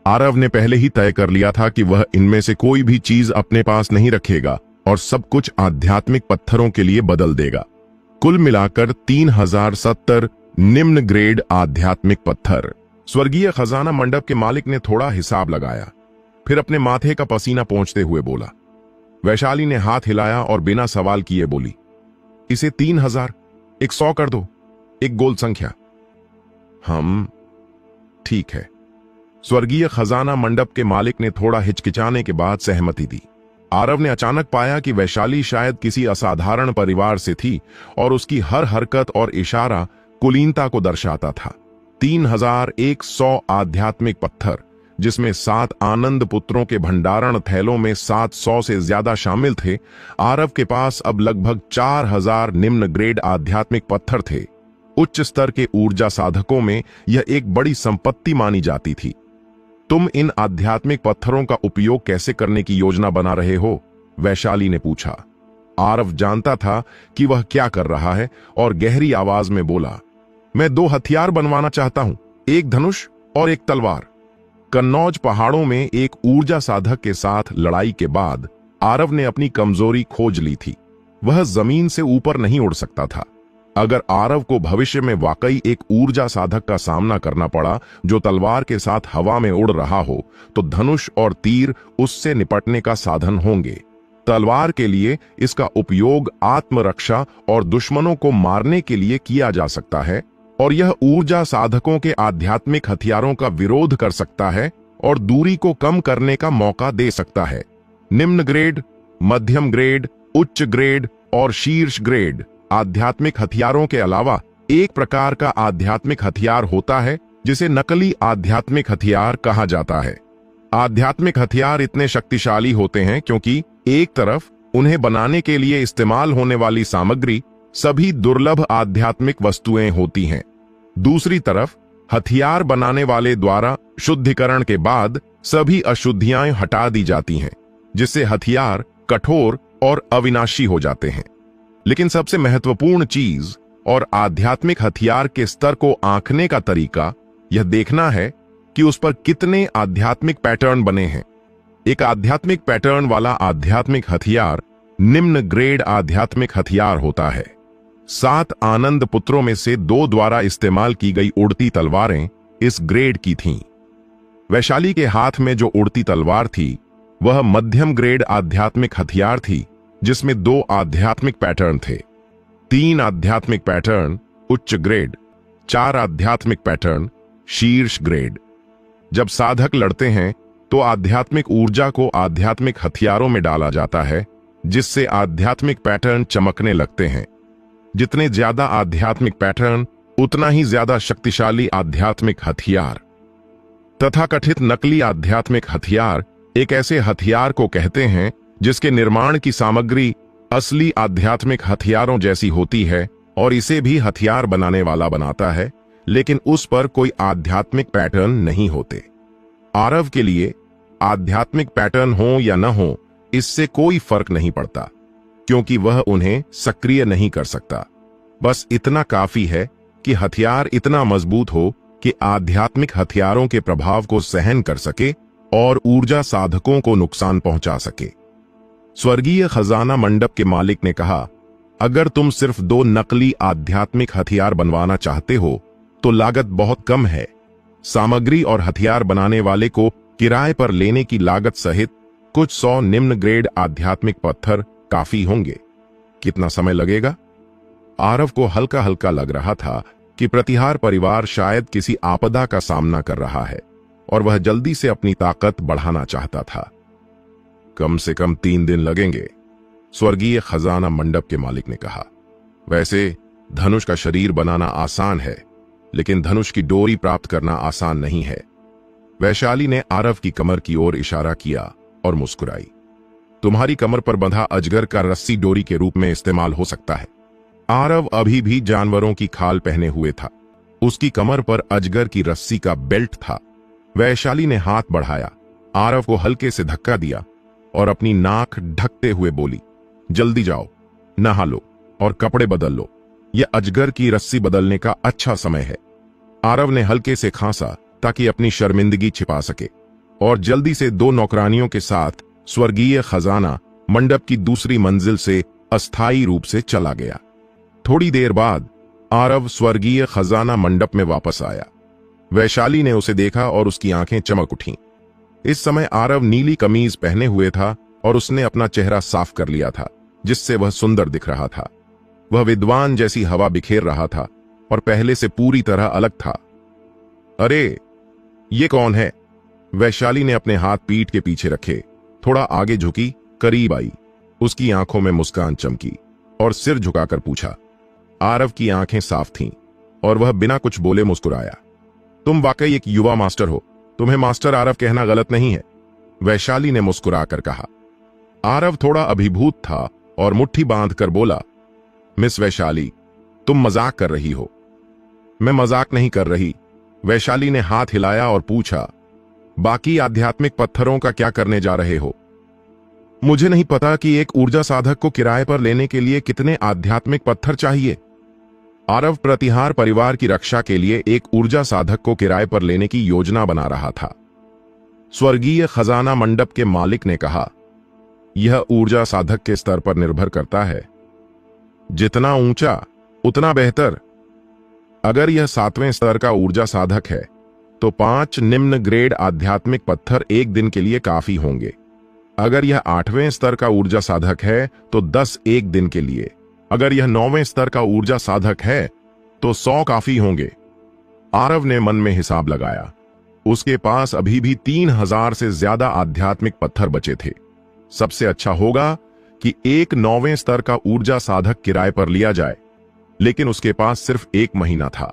आरव ने पहले ही तय कर लिया था कि वह इनमें से कोई भी चीज अपने पास नहीं रखेगा और सब कुछ आध्यात्मिक पत्थरों के लिए बदल देगा। कुल मिलाकर 3070 निम्न ग्रेड आध्यात्मिक पत्थर। स्वर्गीय खजाना मंडप के मालिक ने थोड़ा हिसाब लगाया, फिर अपने माथे का पसीना पोंछते हुए बोला। वैशाली ने हाथ हिलाया और बिना सवाल किए बोली, इसे 3100 कर दो, एक गोल संख्या। हम ठीक है। स्वर्गीय खजाना मंडप के मालिक ने थोड़ा हिचकिचाने के बाद सहमति दी। आरव ने अचानक पाया कि वैशाली शायद किसी असाधारण परिवार से थी और उसकी हर हरकत और इशारा कुलीनता को दर्शाता था। 3100 आध्यात्मिक पत्थर, जिसमें 7 आनंद पुत्रों के भंडारण थैलों में 700 से ज्यादा शामिल थे। आरव के पास अब लगभग 4000 निम्न ग्रेड आध्यात्मिक पत्थर थे। उच्च स्तर के ऊर्जा साधकों में यह एक बड़ी संपत्ति मानी जाती थी। तुम इन आध्यात्मिक पत्थरों का उपयोग कैसे करने की योजना बना रहे हो? वैशाली ने पूछा। आरव जानता था कि वह क्या कर रहा है और गहरी आवाज में बोला, मैं 2 हथियार बनवाना चाहता हूं, एक धनुष और एक तलवार। कन्नौज पहाड़ों में एक ऊर्जा साधक के साथ लड़ाई के बाद आरव ने अपनी कमजोरी खोज ली थी। वह जमीन से ऊपर नहीं उड़ सकता था। अगर आरव को भविष्य में वाकई एक ऊर्जा साधक का सामना करना पड़ा जो तलवार के साथ हवा में उड़ रहा हो, तो धनुष और तीर उससे निपटने का साधन होंगे। तलवार के लिए इसका उपयोग आत्मरक्षा और दुश्मनों को मारने के लिए किया जा सकता है, और यह ऊर्जा साधकों के आध्यात्मिक हथियारों का विरोध कर सकता है और दूरी को कम करने का मौका दे सकता है। निम्न ग्रेड, मध्यम ग्रेड, उच्च ग्रेड और शीर्ष ग्रेड आध्यात्मिक हथियारों के अलावा एक प्रकार का आध्यात्मिक हथियार होता है जिसे नकली आध्यात्मिक हथियार कहा जाता है। आध्यात्मिक हथियार इतने शक्तिशाली होते हैं क्योंकि एक तरफ उन्हें बनाने के लिए इस्तेमाल होने वाली सामग्री सभी दुर्लभ आध्यात्मिक वस्तुएं होती हैं। दूसरी तरफ हथियार बनाने वाले द्वारा शुद्धिकरण के बाद सभी अशुद्धियां हटा दी जाती हैं, जिससे हथियार कठोर और अविनाशी हो जाते हैं। लेकिन सबसे महत्वपूर्ण चीज और आध्यात्मिक हथियार के स्तर को आंकने का तरीका यह देखना है कि उस पर कितने आध्यात्मिक पैटर्न बने हैं। एक आध्यात्मिक पैटर्न वाला आध्यात्मिक हथियार निम्न ग्रेड आध्यात्मिक हथियार होता है। 7 आनंद पुत्रों में से 2 द्वारा इस्तेमाल की गई उड़ती तलवारें इस ग्रेड की थीं। वैशाली के हाथ में जो उड़ती तलवार थी वह मध्यम ग्रेड आध्यात्मिक हथियार थी, जिसमें 2 आध्यात्मिक पैटर्न थे। 3 आध्यात्मिक पैटर्न उच्च ग्रेड, 4 आध्यात्मिक पैटर्न शीर्ष ग्रेड। जब साधक लड़ते हैं तो आध्यात्मिक ऊर्जा को आध्यात्मिक हथियारों में डाला जाता है, जिससे आध्यात्मिक पैटर्न चमकने लगते हैं। जितने ज्यादा आध्यात्मिक पैटर्न, उतना ही ज्यादा शक्तिशाली आध्यात्मिक हथियार। तथाकथित नकली आध्यात्मिक हथियार एक ऐसे हथियार को कहते हैं जिसके निर्माण की सामग्री असली आध्यात्मिक हथियारों जैसी होती है और इसे भी हथियार बनाने वाला बनाता है, लेकिन उस पर कोई आध्यात्मिक पैटर्न नहीं होते। आरव के लिए आध्यात्मिक पैटर्न हो या न हो, इससे कोई फर्क नहीं पड़ता, क्योंकि वह उन्हें सक्रिय नहीं कर सकता। बस इतना काफी है कि हथियार इतना मजबूत हो कि आध्यात्मिक हथियारों के प्रभाव को सहन कर सके और ऊर्जा साधकों को नुकसान पहुंचा सके। स्वर्गीय खजाना मंडप के मालिक ने कहा, अगर तुम सिर्फ 2 नकली आध्यात्मिक हथियार बनवाना चाहते हो तो लागत बहुत कम है। सामग्री और हथियार बनाने वाले को किराए पर लेने की लागत सहित कुछ 100 निम्न ग्रेड आध्यात्मिक पत्थर काफी होंगे। कितना समय लगेगा? आरव को हल्का हल्का लग रहा था कि प्रतिहार परिवार शायद किसी आपदा का सामना कर रहा है और वह जल्दी से अपनी ताकत बढ़ाना चाहता था। कम से कम 3 दिन लगेंगे, स्वर्गीय खजाना मंडप के मालिक ने कहा। वैसे धनुष का शरीर बनाना आसान है, लेकिन धनुष की डोरी प्राप्त करना आसान नहीं है। वैशाली ने आरव की कमर की ओर इशारा किया और मुस्कुराई। तुम्हारी कमर पर बंधा अजगर का रस्सी डोरी के रूप में इस्तेमाल हो सकता है। आरव अभी भी जानवरों की खाल पहने हुए था। उसकी कमर पर अजगर की रस्सी का बेल्ट था। वैशाली ने हाथ बढ़ाया, आरव को हल्के से धक्का दिया और अपनी नाक ढकते हुए बोली, जल्दी जाओ, नहा लो और कपड़े बदल लो। यह अजगर की रस्सी बदलने का अच्छा समय है। आरव ने हल्के से खांसा ताकि अपनी शर्मिंदगी छिपा सके और जल्दी से 2 नौकरानियों के साथ स्वर्गीय खजाना मंडप की दूसरी मंजिल से अस्थायी रूप से चला गया। थोड़ी देर बाद आरव स्वर्गीय खजाना मंडप में वापस आया। वैशाली ने उसे देखा और उसकी आंखें चमक उठीं। इस समय आरव नीली कमीज पहने हुए था और उसने अपना चेहरा साफ कर लिया था, जिससे वह सुंदर दिख रहा था। वह विद्वान जैसी हवा बिखेर रहा था और पहले से पूरी तरह अलग था। अरे, ये कौन है? वैशाली ने अपने हाथ पीठ के पीछे रखे, थोड़ा आगे झुकी, करीब आई। उसकी आंखों में मुस्कान चमकी और सिर झुकाकर पूछा। आरव की आंखें साफ थीं और वह बिना कुछ बोले मुस्कुराया। तुम वाकई एक युवा मास्टर हो। तुम्हें मास्टर आरव कहना गलत नहीं है, वैशाली ने मुस्कुराकर कहा। आरव थोड़ा अभिभूत था और मुट्ठी बांधकर बोला, मिस वैशाली, तुम मजाक कर रही हो। मैं मजाक नहीं कर रही, वैशाली ने हाथ हिलाया और पूछा, बाकी आध्यात्मिक पत्थरों का क्या करने जा रहे हो? मुझे नहीं पता कि एक ऊर्जा साधक को किराए पर लेने के लिए कितने आध्यात्मिक पत्थर चाहिए। आरव प्रतिहार परिवार की रक्षा के लिए एक ऊर्जा साधक को किराए पर लेने की योजना बना रहा था। स्वर्गीय खजाना मंडप के मालिक ने कहा, यह ऊर्जा साधक के स्तर पर निर्भर करता है। जितना ऊंचा उतना बेहतर। अगर यह 7वें स्तर का ऊर्जा साधक है तो 5 निम्न ग्रेड आध्यात्मिक पत्थर एक दिन के लिए काफी होंगे। अगर यह 8वें स्तर का ऊर्जा साधक है तो 10 एक दिन के लिए। अगर यह 9वें स्तर का ऊर्जा साधक है तो 100 काफी होंगे। आरव ने मन में हिसाब लगाया। उसके पास अभी भी 3000 से ज्यादा आध्यात्मिक पत्थर बचे थे। सबसे अच्छा होगा कि एक 9वें स्तर का ऊर्जा साधक किराए पर लिया जाए, लेकिन उसके पास सिर्फ 1 महीना था।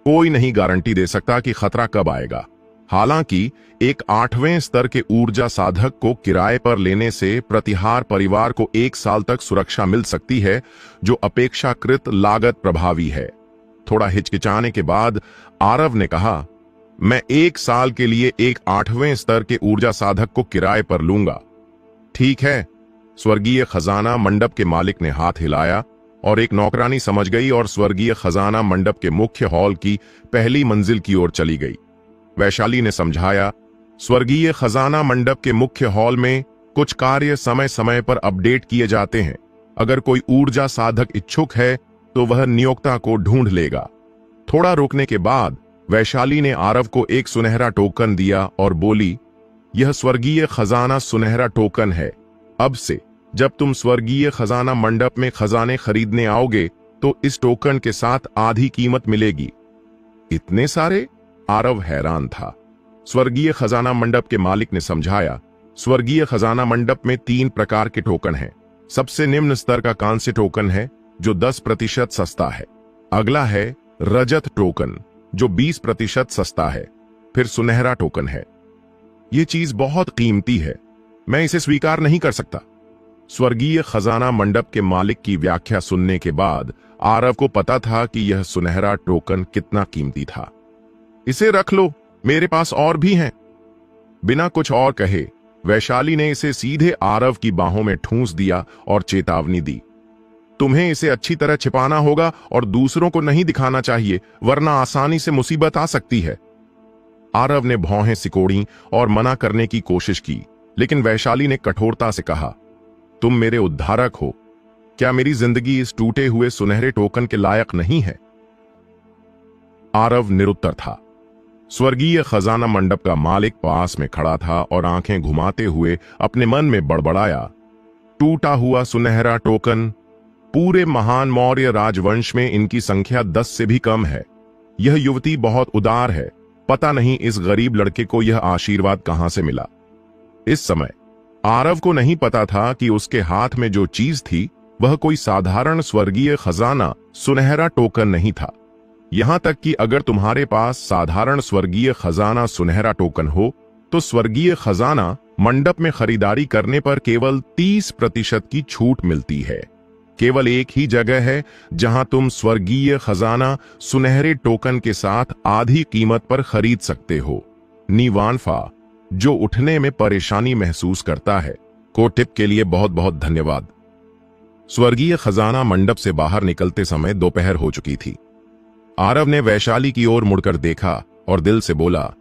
कोई नहीं गारंटी दे सकता कि खतरा कब आएगा। हालांकि एक 8वें स्तर के ऊर्जा साधक को किराए पर लेने से प्रतिहार परिवार को 1 साल तक सुरक्षा मिल सकती है, जो अपेक्षाकृत लागत प्रभावी है। थोड़ा हिचकिचाने के बाद आरव ने कहा, मैं 1 साल के लिए एक 8वें स्तर के ऊर्जा साधक को किराए पर लूंगा। ठीक है, स्वर्गीय खजाना मंडप के मालिक ने हाथ हिलाया और एक नौकरानी समझ गई और स्वर्गीय खजाना मंडप के मुख्य हॉल की पहली मंजिल की ओर चली गई। वैशाली ने समझाया, स्वर्गीय खजाना मंडप के मुख्य हॉल में कुछ कार्य समय समय पर अपडेट किए जाते हैं। अगर कोई ऊर्जा साधक इच्छुक है तो वह नियोक्ता को ढूंढ लेगा। थोड़ा रुकने के बाद वैशाली ने आरव को एक सुनहरा टोकन दिया और बोली, यह स्वर्गीय खजाना सुनहरा टोकन है। अब से जब तुम स्वर्गीय खजाना मंडप में खजाने खरीदने आओगे तो इस टोकन के साथ आधी कीमत मिलेगी। इतने सारे? आरव हैरान था। स्वर्गीय खजाना मंडप के मालिक ने समझाया, स्वर्गीय खजाना मंडप में 3 प्रकार के टोकन हैं। सबसे निम्न स्तर का कांस्य टोकन है, जो 10% सस्ता है। अगला है रजत टोकन, जो 20% सस्ता है। फिर सुनहरा टोकन है। ये चीज बहुत कीमती है, मैं इसे स्वीकार नहीं कर सकता। स्वर्गीय खजाना मंडप के मालिक की व्याख्या सुनने के बाद आरव को पता था कि यह सुनहरा टोकन कितना कीमती था। इसे रख लो, मेरे पास और भी हैं। बिना कुछ और कहे वैशाली ने इसे सीधे आरव की बाहों में ठूंस दिया और चेतावनी दी, तुम्हें इसे अच्छी तरह छिपाना होगा और दूसरों को नहीं दिखाना चाहिए, वरना आसानी से मुसीबत आ सकती है। आरव ने भौहें सिकोड़ी और मना करने की कोशिश की, लेकिन वैशाली ने कठोरता से कहा, तुम मेरे उद्धारक हो, क्या मेरी जिंदगी इस टूटे हुए सुनहरे टोकन के लायक नहीं है? आरव निरुत्तर था। स्वर्गीय खजाना मंडप का मालिक पास में खड़ा था और आंखें घुमाते हुए अपने मन में बड़बड़ाया, टूटा हुआ सुनहरा टोकन, पूरे महान मौर्य राजवंश में इनकी संख्या 10 से भी कम है। यह युवती बहुत उदार है, पता नहीं इस गरीब लड़के को यह आशीर्वाद कहां से मिला। इस समय आरव को नहीं पता था कि उसके हाथ में जो चीज थी वह कोई साधारण स्वर्गीय खजाना सुनहरा टोकन नहीं था। यहां तक कि अगर तुम्हारे पास साधारण स्वर्गीय खजाना सुनहरा टोकन हो तो स्वर्गीय खजाना मंडप में खरीदारी करने पर केवल 30% की छूट मिलती है। केवल एक ही जगह है जहां तुम स्वर्गीय खजाना सुनहरे टोकन के साथ आधी कीमत पर खरीद सकते हो। नीवानफा, जो उठने में परेशानी महसूस करता है, को टिप के लिए बहुत बहुत धन्यवाद। स्वर्गीय खजाना मंडप से बाहर निकलते समय दोपहर हो चुकी थी। आरव ने वैशाली की ओर मुड़कर देखा और दिल से बोला,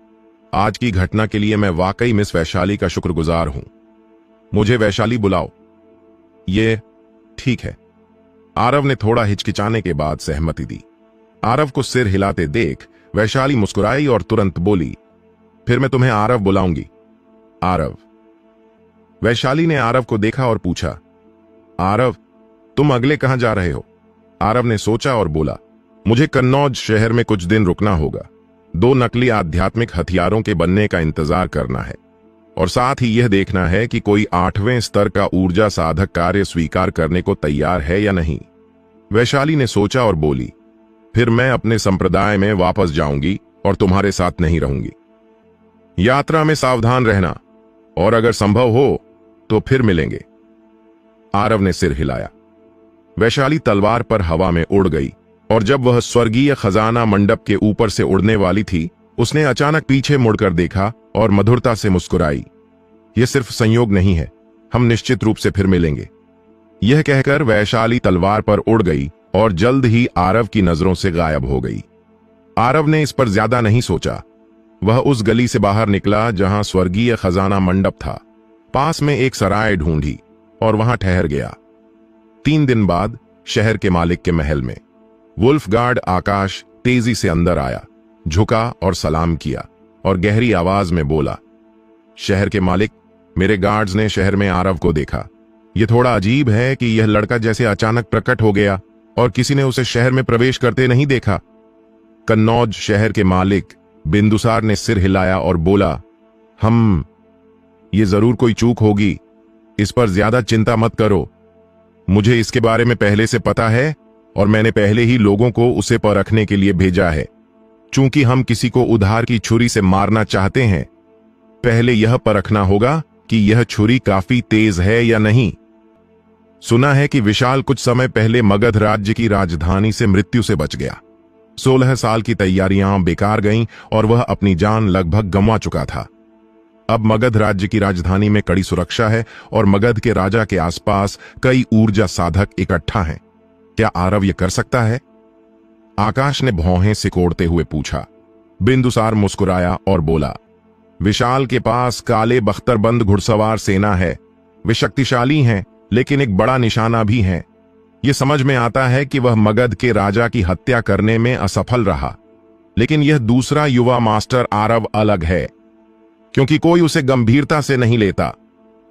आज की घटना के लिए मैं वाकई मिस वैशाली का शुक्रगुजार हूं। मुझे वैशाली बुलाओ। ये ठीक है। आरव ने थोड़ा हिचकिचाने के बाद सहमति दी। आरव को सिर हिलाते देख वैशाली मुस्कुराई और तुरंत बोली, फिर मैं तुम्हें आरव बुलाऊंगी। आरव। वैशाली ने आरव को देखा और पूछा, आरव, तुम अगले कहां जा रहे हो? आरव ने सोचा और बोला, मुझे कन्नौज शहर में कुछ दिन रुकना होगा। 2 नकली आध्यात्मिक हथियारों के बनने का इंतजार करना है और साथ ही यह देखना है कि कोई 8वें स्तर का ऊर्जा साधक कार्य स्वीकार करने को तैयार है या नहीं। वैशाली ने सोचा और बोली, फिर मैं अपने संप्रदाय में वापस जाऊंगी और तुम्हारे साथ नहीं रहूंगी। यात्रा में सावधान रहना और अगर संभव हो तो फिर मिलेंगे। आरव ने सिर हिलाया। वैशाली तलवार पर हवा में उड़ गई और जब वह स्वर्गीय खजाना मंडप के ऊपर से उड़ने वाली थी, उसने अचानक पीछे मुड़कर देखा और मधुरता से मुस्कुराई। यह सिर्फ संयोग नहीं है, हम निश्चित रूप से फिर मिलेंगे। यह कहकर वैशाली तलवार पर उड़ गई और जल्द ही आरव की नजरों से गायब हो गई। आरव ने इस पर ज्यादा नहीं सोचा। वह उस गली से बाहर निकला जहां स्वर्गीय खजाना मंडप था। पास में एक सराय ढूंढी और वहां ठहर गया। 3 दिन बाद शहर के मालिक के महल में वुल्फगार्ड आकाश तेजी से अंदर आया, झुका और सलाम किया और गहरी आवाज में बोला, शहर के मालिक, मेरे गार्ड्स ने शहर में आरव को देखा। यह थोड़ा अजीब है कि यह लड़का जैसे अचानक प्रकट हो गया और किसी ने उसे शहर में प्रवेश करते नहीं देखा। कन्नौज शहर के मालिक बिंदुसार ने सिर हिलाया और बोला, ये जरूर कोई चूक होगी, इस पर ज्यादा चिंता मत करो। मुझे इसके बारे में पहले से पता है और मैंने पहले ही लोगों को उसे परखने के लिए भेजा है। चूंकि हम किसी को उधार की छुरी से मारना चाहते हैं, पहले यह परखना होगा कि यह छुरी काफी तेज है या नहीं। सुना है कि विशाल कुछ समय पहले मगध राज्य की राजधानी से मृत्यु से बच गया। 16 साल की तैयारियां बेकार गईं और वह अपनी जान लगभग गंवा चुका था। अब मगध राज्य की राजधानी में कड़ी सुरक्षा है और मगध के राजा के आसपास कई ऊर्जा साधक इकट्ठा हैं। क्या आरव यह कर सकता है? आकाश ने भौहें सिकोड़ते हुए पूछा। बिंदुसार मुस्कुराया और बोला, विशाल के पास काले बख्तरबंद घुड़सवार सेना है। वे शक्तिशाली हैं, लेकिन एक बड़ा निशाना भी है। यह समझ में आता है कि वह मगध के राजा की हत्या करने में असफल रहा, लेकिन यह दूसरा युवा मास्टर आरव अलग है, क्योंकि कोई उसे गंभीरता से नहीं लेता।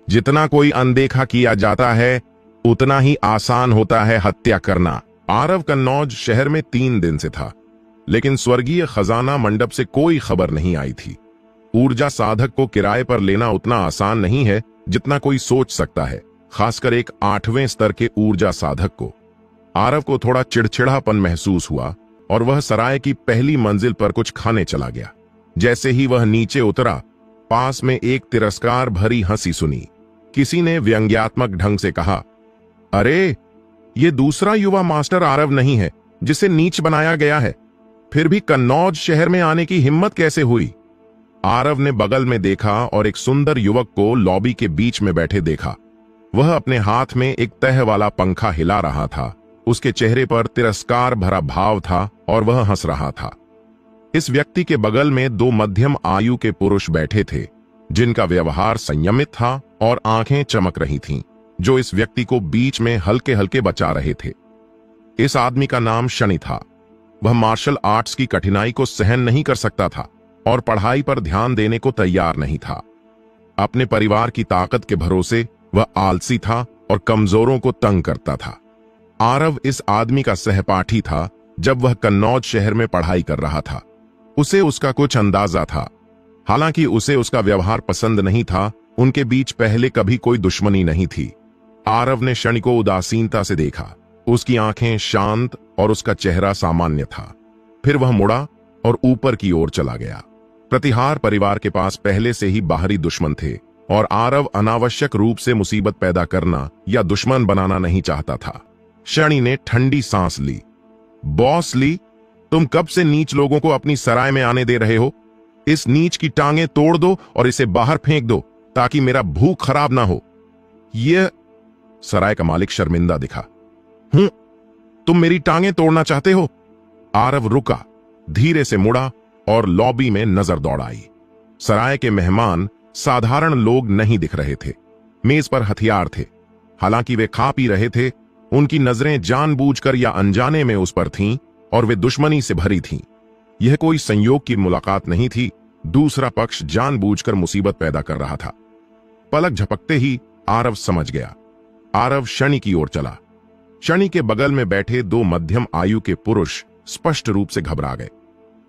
जितना कोई अनदेखा किया जाता है, उतना ही आसान होता है हत्या करना। आरव कन्नौज शहर में 3 दिन से था, लेकिन स्वर्गीय खजाना मंडप से कोई खबर नहीं आई थी। ऊर्जा साधक को किराए पर लेना उतना आसान नहीं है जितना कोई सोच सकता है, खासकर एक 8वें स्तर के ऊर्जा साधक को। आरव को थोड़ा चिड़चिड़ापन महसूस हुआ और वह सराय की पहली मंजिल पर कुछ खाने चला गया। जैसे ही वह नीचे उतरा, पास में एक तिरस्कार भरी हंसी सुनी। किसी ने व्यंग्यात्मक ढंग से कहा, अरे ये दूसरा युवा मास्टर आरव नहीं है जिसे नीच बनाया गया है, फिर भी कन्नौज शहर में आने की हिम्मत कैसे हुई? आरव ने बगल में देखा और एक सुंदर युवक को लॉबी के बीच में बैठे देखा। वह अपने हाथ में एक तह वाला पंखा हिला रहा था। उसके चेहरे पर तिरस्कार भरा भाव था और वह हंस रहा था। इस व्यक्ति के बगल में दो मध्यम आयु के पुरुष बैठे थे, जिनका व्यवहार संयमित था और आंखें चमक रही थीं, जो इस व्यक्ति को बीच में हल्के हल्के बचा रहे थे। इस आदमी का नाम शनि था। वह मार्शल आर्ट्स की कठिनाई को सहन नहीं कर सकता था और पढ़ाई पर ध्यान देने को तैयार नहीं था। अपने परिवार की ताकत के भरोसे वह आलसी था और कमजोरों को तंग करता था। आरव इस आदमी का सहपाठी था जब वह कन्नौज शहर में पढ़ाई कर रहा था। उसे उसका कुछ अंदाजा था। हालांकि उसे उसका व्यवहार पसंद नहीं था, उनके बीच पहले कभी कोई दुश्मनी नहीं थी। आरव ने शनि को उदासीनता से देखा। उसकी आंखें शांत और उसका चेहरा सामान्य था। फिर वह मुड़ा और ऊपर की ओर चला गया। प्रतिहार परिवार के पास पहले से ही बाहरी दुश्मन थे और आरव अनावश्यक रूप से मुसीबत पैदा करना या दुश्मन बनाना नहीं चाहता था। शनि ने ठंडी सांस ली। बॉस ली, तुम कब से नीच लोगों को अपनी सराय में आने दे रहे हो? इस नीच की टांगें तोड़ दो और इसे बाहर फेंक दो ताकि मेरा भूख खराब ना हो। यह सराय का मालिक शर्मिंदा दिखा। तुम मेरी टांगें तोड़ना चाहते हो? आरव रुका, धीरे से मुड़ा और लॉबी में नजर दौड़ाई। सराय के मेहमान साधारण लोग नहीं दिख रहे थे। मेज पर हथियार थे। हालांकि वे खा पी रहे थे, उनकी नजरें जानबूझकर या अनजाने में उस पर थीं और वे दुश्मनी से भरी थीं। यह कोई संयोग की मुलाकात नहीं थी। दूसरा पक्ष जानबूझकर मुसीबत पैदा कर रहा था। पलक झपकते ही आरव समझ गया। आरव शनि की ओर चला। शनि के बगल में बैठे दो मध्यम आयु के पुरुष स्पष्ट रूप से घबरा गए।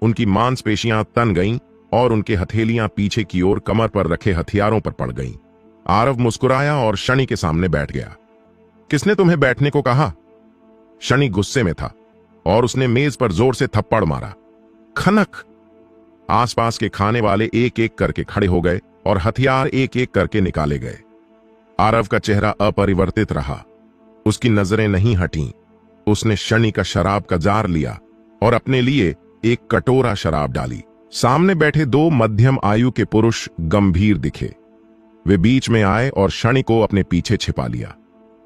उनकी मांसपेशियां तन गईं और उनके हथेलियां पीछे की ओर कमर पर रखे हथियारों पर पड़ गईं। आरव मुस्कुराया और शनि के सामने बैठ गया। किसने तुम्हें बैठने को कहा? शनि गुस्से में था और उसने मेज पर जोर से थप्पड़ मारा। खनक! आसपास के खाने वाले एक एक करके खड़े हो गए और हथियार एक एक करके निकाले गए। आरव का चेहरा अपरिवर्तित रहा। उसकी नजरें नहीं हटीं। उसने शनि का शराब का जार लिया और अपने लिए एक कटोरा शराब डाली। सामने बैठे दो मध्यम आयु के पुरुष गंभीर दिखे। वे बीच में आए और शनि को अपने पीछे छिपा लिया।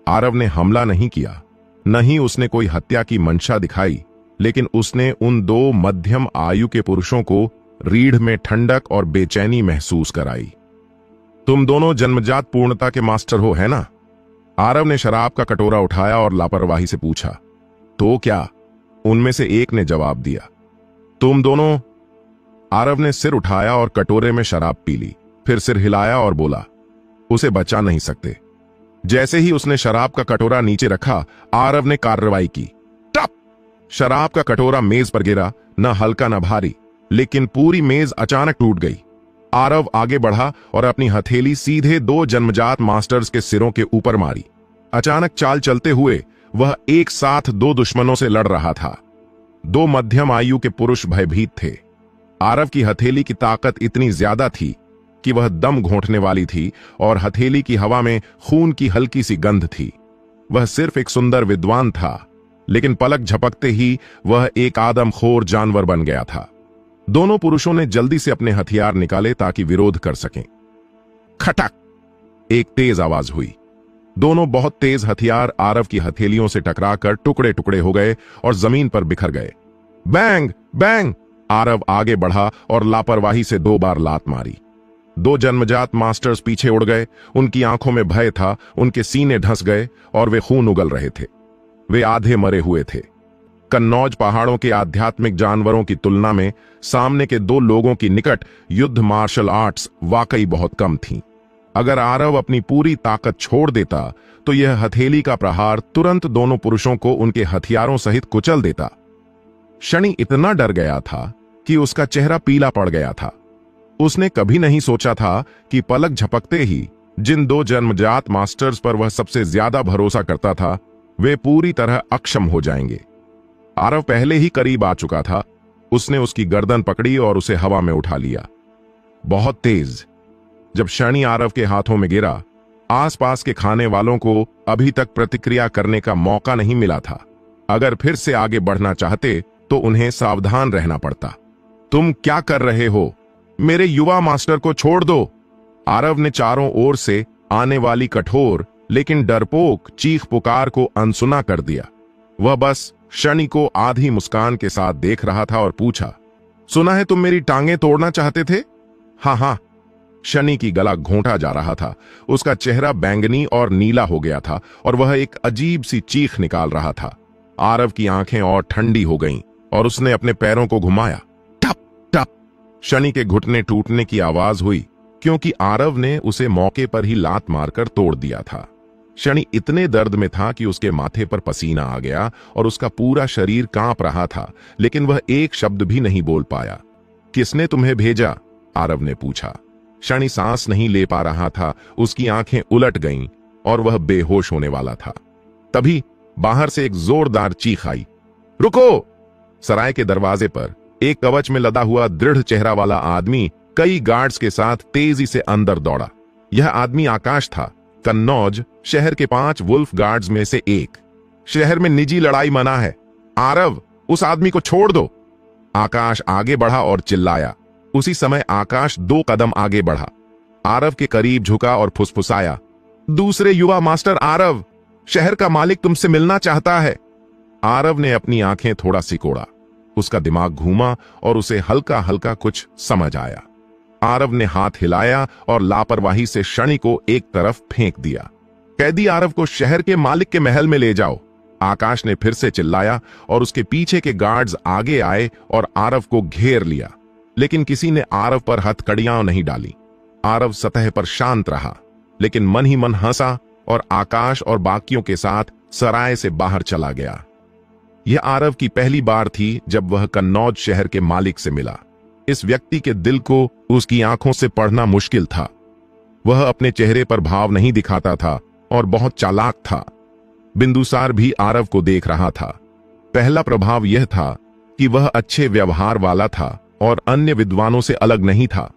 आरव ने हमला नहीं किया, न ही उसने कोई हत्या की मंशा दिखाई, लेकिन उसने उन दो मध्यम आयु के पुरुषों को रीढ़ में ठंडक और बेचैनी महसूस कराई। तुम दोनों जन्मजात पूर्णता के मास्टर हो, है ना? आरव ने शराब का कटोरा उठाया और लापरवाही से पूछा। तो क्या? उनमें से एक ने जवाब दिया। तुम दोनों? आरव ने सिर उठाया और कटोरे में शराब पी ली, फिर सिर हिलाया और बोला, उसे बचा नहीं सकते। जैसे ही उसने शराब का कटोरा नीचे रखा, आरव ने कार्रवाई की। टप! शराब का कटोरा मेज पर गिरा, न हल्का न भारी, लेकिन पूरी मेज अचानक टूट गई। आरव आगे बढ़ा और अपनी हथेली सीधे दो जन्मजात मास्टर्स के सिरों के ऊपर मारी। अचानक चाल चलते हुए वह एक साथ दो दुश्मनों से लड़ रहा था। दो मध्यम आयु के पुरुष भयभीत थे। आरव की हथेली की ताकत इतनी ज्यादा थी कि वह दम घोंटने वाली थी और हथेली की हवा में खून की हल्की सी गंध थी। वह सिर्फ एक सुंदर विद्वान था, लेकिन पलक झपकते ही वह एक आदमखोर जानवर बन गया था। दोनों पुरुषों ने जल्दी से अपने हथियार निकाले ताकि विरोध कर सकें। खटक! एक तेज आवाज हुई। दोनों बहुत तेज हथियार आरव की हथेलियों से टकराकर टुकड़े टुकड़े हो गए और जमीन पर बिखर गए। Bang bang! आरव आगे बढ़ा और लापरवाही से 2 बार लात मारी। 2 जन्मजात मास्टर्स पीछे उड़ गए। उनकी आंखों में भय था, उनके सीने ढंस गए और वे खून उगल रहे थे। वे आधे मरे हुए थे। कन्नौज पहाड़ों के आध्यात्मिक जानवरों की तुलना में सामने के 2 लोगों की निकट युद्ध मार्शल आर्ट्स वाकई बहुत कम थीं। अगर आरव अपनी पूरी ताकत छोड़ देता तो यह हथेली का प्रहार तुरंत दोनों पुरुषों को उनके हथियारों सहित कुचल देता। शनि इतना डर गया था कि उसका चेहरा पीला पड़ गया था। उसने कभी नहीं सोचा था कि पलक झपकते ही जिन 2 जन्मजात मास्टर्स पर वह सबसे ज्यादा भरोसा करता था, वे पूरी तरह अक्षम हो जाएंगे। आरव पहले ही करीब आ चुका था। उसने उसकी गर्दन पकड़ी और उसे हवा में उठा लिया, बहुत तेज। जब शनि आरव के हाथों में गिरा, आसपास के खाने वालों को अभी तक प्रतिक्रिया करने का मौका नहीं मिला था। अगर फिर से आगे बढ़ना चाहते तो उन्हें सावधान रहना पड़ता। तुम क्या कर रहे हो? मेरे युवा मास्टर को छोड़ दो। आरव ने चारों ओर से आने वाली कठोर लेकिन डरपोक चीख पुकार को अनसुना कर दिया। वह बस शनि को आधी मुस्कान के साथ देख रहा था और पूछा, सुना है तुम मेरी टांगें तोड़ना चाहते थे? हाँ हाँ। शनि की गला घोंटा जा रहा था। उसका चेहरा बैंगनी और नीला हो गया था और वह एक अजीब सी चीख निकाल रहा था। आरव की आंखें और ठंडी हो गईं और उसने अपने पैरों को घुमाया। टप टप शनि के घुटने टूटने की आवाज हुई, क्योंकि आरव ने उसे मौके पर ही लात मारकर तोड़ दिया था। शनि इतने दर्द में था कि उसके माथे पर पसीना आ गया और उसका पूरा शरीर कांप रहा था, लेकिन वह एक शब्द भी नहीं बोल पाया। किसने तुम्हें भेजा? आरव ने पूछा। शनि सांस नहीं ले पा रहा था। उसकी आंखें उलट गईं और वह बेहोश होने वाला था। तभी बाहर से एक जोरदार चीख आई, रुको! सराय के दरवाजे पर एक कवच में लदा हुआ दृढ़ चेहरा वाला आदमी कई गार्ड्स के साथ तेजी से अंदर दौड़ा। यह आदमी आकाश था, कन्नौज शहर के 5 वुल्फ गार्ड्स में से एक। शहर में निजी लड़ाई मना है। आरव, उस आदमी को छोड़ दो। आकाश आगे बढ़ा और चिल्लाया। उसी समय आकाश 2 कदम आगे बढ़ा, आरव के करीब झुका और फुसफुसाया, दूसरे युवा मास्टर आरव, शहर का मालिक तुमसे मिलना चाहता है। आरव ने अपनी आंखें थोड़ा सिकोड़ा। उसका दिमाग घूमा और उसे हल्का हल्का कुछ समझ आया। आरव ने हाथ हिलाया और लापरवाही से शनि को एक तरफ फेंक दिया। कैदी आरव को शहर के मालिक के महल में ले जाओ। आकाश ने फिर से चिल्लाया और उसके पीछे के गार्ड्स आगे आए और आरव को घेर लिया, लेकिन किसी ने आरव पर हथकड़ियां नहीं डाली। आरव सतह पर शांत रहा, लेकिन मन ही मन हंसा और आकाश और बाकियों के साथ सराय से बाहर चला गया। यह आरव की पहली बार थी जब वह कन्नौज शहर के मालिक से मिला। इस व्यक्ति के दिल को उसकी आंखों से पढ़ना मुश्किल था। वह अपने चेहरे पर भाव नहीं दिखाता था और बहुत चालाक था। बिंदुसार भी आरव को देख रहा था। पहला प्रभाव यह था कि वह अच्छे व्यवहार वाला था और अन्य विद्वानों से अलग नहीं था।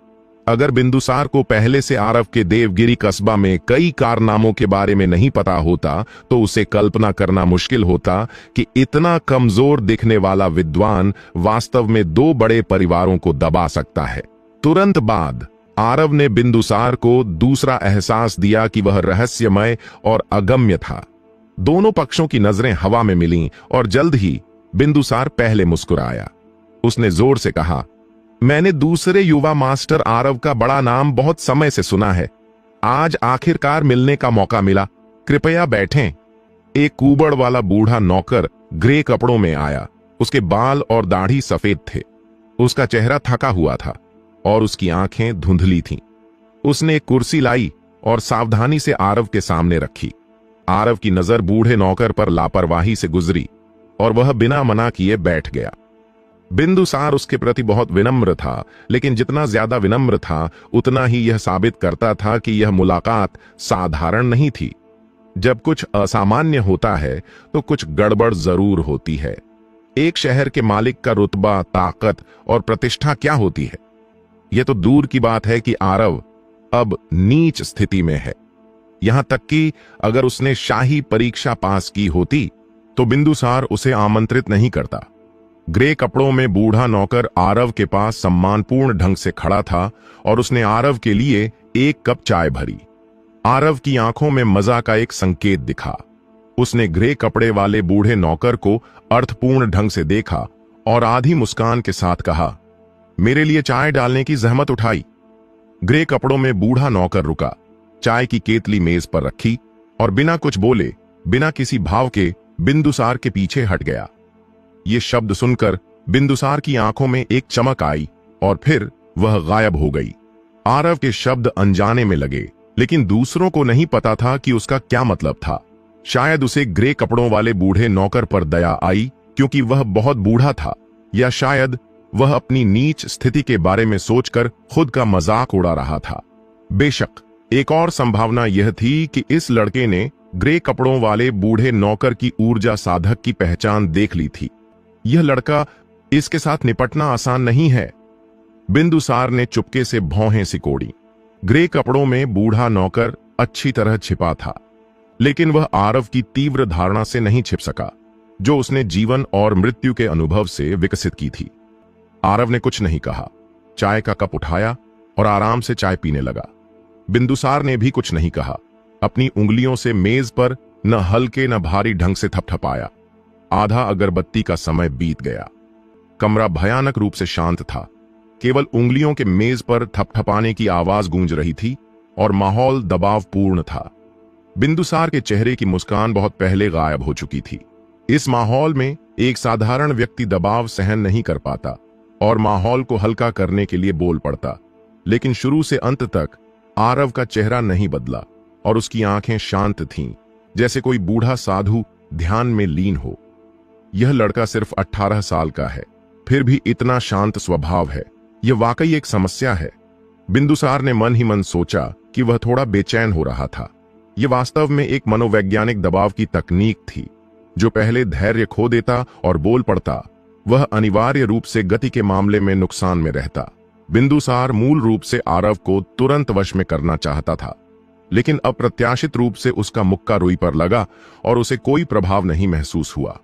अगर बिंदुसार को पहले से आरव के देवगिरी कस्बा में कई कारनामों के बारे में नहीं पता होता तो उसे कल्पना करना मुश्किल होता कि इतना कमजोर दिखने वाला विद्वान वास्तव में 2 बड़े परिवारों को दबा सकता है। तुरंत बाद आरव ने बिंदुसार को दूसरा एहसास दिया कि वह रहस्यमय और अगम्य था। दोनों पक्षों की नजरें हवा में मिलीं और जल्द ही बिंदुसार पहले मुस्कुराया। उसने जोर से कहा, मैंने दूसरे युवा मास्टर आरव का बड़ा नाम बहुत समय से सुना है। आज आखिरकार मिलने का मौका मिला। कृपया बैठें। एक कुबड़ वाला बूढ़ा नौकर ग्रे कपड़ों में आया। उसके बाल और दाढ़ी सफेद थे। उसका चेहरा थका हुआ था और उसकी आंखें धुंधली थीं। उसने एक कुर्सी लाई और सावधानी से आरव के सामने रखी। आरव की नजर बूढ़े नौकर पर लापरवाही से गुजरी और वह बिना मना किए बैठ गया। बिंदुसार उसके प्रति बहुत विनम्र था, लेकिन जितना ज्यादा विनम्र था उतना ही यह साबित करता था कि यह मुलाकात साधारण नहीं थी। जब कुछ असामान्य होता है तो कुछ गड़बड़ जरूर होती है। एक शहर के मालिक का रुतबा, ताकत और प्रतिष्ठा क्या होती है? यह तो दूर की बात है कि आरव अब नीच स्थिति में है। यहां तक कि अगर उसने शाही परीक्षा पास की होती तो बिंदुसार उसे आमंत्रित नहीं करता। ग्रे कपड़ों में बूढ़ा नौकर आरव के पास सम्मानपूर्ण ढंग से खड़ा था और उसने आरव के लिए 1 कप चाय भरी। आरव की आंखों में मजा का एक संकेत दिखा। उसने ग्रे कपड़े वाले बूढ़े नौकर को अर्थपूर्ण ढंग से देखा और आधी मुस्कान के साथ कहा, मेरे लिए चाय डालने की जहमत उठाई। ग्रे कपड़ों में बूढ़ा नौकर रुका, चाय की केतली मेज पर रखी और बिना कुछ बोले, बिना किसी भाव के बिंदुसार के पीछे हट गया। ये शब्द सुनकर बिंदुसार की आंखों में एक चमक आई और फिर वह गायब हो गई। आरव के शब्द अनजाने में लगे, लेकिन दूसरों को नहीं पता था कि उसका क्या मतलब था। शायद उसे ग्रे कपड़ों वाले बूढ़े नौकर पर दया आई क्योंकि वह बहुत बूढ़ा था, या शायद वह अपनी नीच स्थिति के बारे में सोचकर खुद का मजाक उड़ा रहा था। बेशक एक और संभावना यह थी कि इस लड़के ने ग्रे कपड़ों वाले बूढ़े नौकर की ऊर्जा साधक की पहचान देख ली थी। यह लड़का, इसके साथ निपटना आसान नहीं है। बिंदुसार ने चुपके से भौहें सिकोड़ी। ग्रे कपड़ों में बूढ़ा नौकर अच्छी तरह छिपा था, लेकिन वह आरव की तीव्र धारणा से नहीं छिप सका, जो उसने जीवन और मृत्यु के अनुभव से विकसित की थी। आरव ने कुछ नहीं कहा, चाय का कप उठाया और आराम से चाय पीने लगा। बिंदुसार ने भी कुछ नहीं कहा, अपनी उंगलियों से मेज पर न हल्के न भारी ढंग से थपथपाया। आधा अगरबत्ती का समय बीत गया। कमरा भयानक रूप से शांत था। केवल उंगलियों के मेज पर थपथपाने की आवाज गूंज रही थी और माहौल दबावपूर्ण था। बिंदुसार के चेहरे की मुस्कान बहुत पहले गायब हो चुकी थी। इस माहौल में एक साधारण व्यक्ति दबाव सहन नहीं कर पाता और माहौल को हल्का करने के लिए बोल पड़ता, लेकिन शुरू से अंत तक आरव का चेहरा नहीं बदला और उसकी आंखें शांत थीं, जैसे कोई बूढ़ा साधु ध्यान में लीन हो। यह लड़का सिर्फ 18 साल का है, फिर भी इतना शांत स्वभाव है। यह वाकई एक समस्या है। बिंदुसार ने मन ही मन सोचा कि वह थोड़ा बेचैन हो रहा था। यह वास्तव में एक मनोवैज्ञानिक दबाव की तकनीक थी। जो पहले धैर्य खो देता और बोल पड़ता, वह अनिवार्य रूप से गति के मामले में नुकसान में रहता। बिंदुसार मूल रूप से आरव को तुरंत वश में करना चाहता था, लेकिन अप्रत्याशित रूप से उसका मुक्का रुई पर लगा और उसे कोई प्रभाव नहीं महसूस हुआ।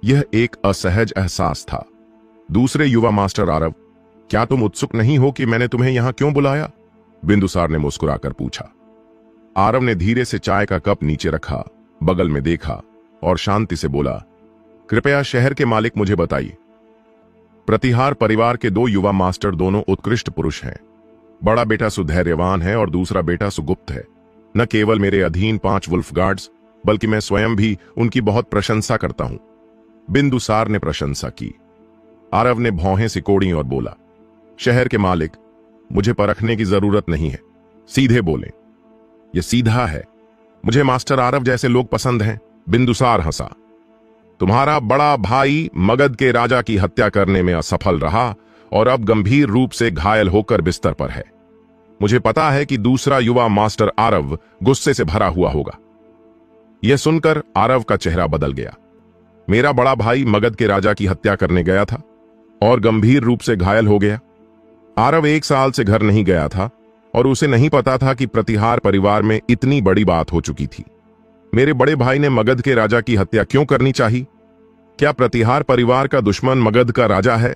यह एक असहज एहसास था। दूसरे युवा मास्टर आरव, क्या तुम उत्सुक नहीं हो कि मैंने तुम्हें यहां क्यों बुलाया? बिंदुसार ने मुस्कुराकर पूछा। आरव ने धीरे से चाय का कप नीचे रखा, बगल में देखा और शांति से बोला, कृपया शहर के मालिक मुझे बताइए। प्रतिहार परिवार के 2 युवा मास्टर दोनों उत्कृष्ट पुरुष हैं। बड़ा बेटा सुधैर्यवान है और दूसरा बेटा सुगुप्त है। न केवल मेरे अधीन 5 वुल्फ गार्ड्स, बल्कि मैं स्वयं भी उनकी बहुत प्रशंसा करता हूं। बिंदुसार ने प्रशंसा की। आरव ने भौहें सिकोड़ी और बोला, शहर के मालिक, मुझे परखने की जरूरत नहीं है, सीधे बोलें। यह सीधा है। मुझे मास्टर आरव जैसे लोग पसंद हैं। बिंदुसार हंसा। तुम्हारा बड़ा भाई मगध के राजा की हत्या करने में असफल रहा और अब गंभीर रूप से घायल होकर बिस्तर पर है। मुझे पता है कि दूसरा युवा मास्टर आरव गुस्से से भरा हुआ होगा। यह सुनकर आरव का चेहरा बदल गया। मेरा बड़ा भाई मगध के राजा की हत्या करने गया था और गंभीर रूप से घायल हो गया। आरव 1 साल से घर नहीं गया था और उसे नहीं पता था कि प्रतिहार परिवार में इतनी बड़ी बात हो चुकी थी। मेरे बड़े भाई ने मगध के राजा की हत्या क्यों करनी चाहिए? क्या प्रतिहार परिवार का दुश्मन मगध का राजा है?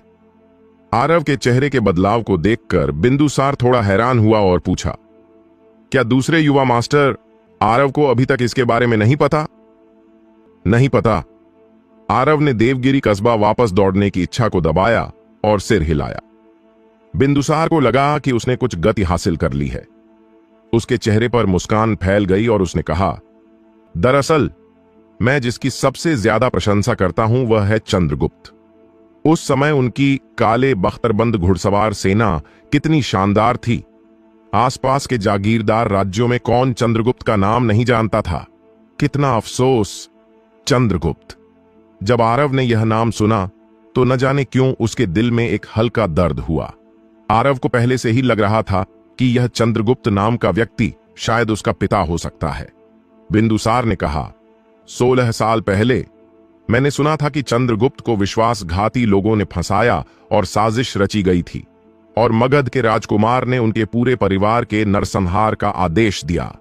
आरव के चेहरे के बदलाव को देखकर बिंदुसार थोड़ा हैरान हुआ और पूछा, क्या दूसरे युवा मास्टर आरव को अभी तक इसके बारे में नहीं पता? नहीं पता। आरव ने देवगिरी कस्बा वापस दौड़ने की इच्छा को दबाया और सिर हिलाया। बिंदुसार को लगा कि उसने कुछ गति हासिल कर ली है। उसके चेहरे पर मुस्कान फैल गई और उसने कहा, दरअसल मैं जिसकी सबसे ज्यादा प्रशंसा करता हूं वह है चंद्रगुप्त। उस समय उनकी काले बख्तरबंद घुड़सवार सेना कितनी शानदार थी। आसपास के जागीरदार राज्यों में कौन चंद्रगुप्त का नाम नहीं जानता था। कितना अफसोस, चंद्रगुप्त। जब आरव ने यह नाम सुना तो न जाने क्यों उसके दिल में एक हल्का दर्द हुआ। आरव को पहले से ही लग रहा था कि यह चंद्रगुप्त नाम का व्यक्ति शायद उसका पिता हो सकता है। बिंदुसार ने कहा, 16 साल पहले मैंने सुना था कि चंद्रगुप्त को विश्वासघाती लोगों ने फंसाया और साजिश रची गई थी और मगध के राजकुमार ने उनके पूरे परिवार के नरसंहार का आदेश दिया।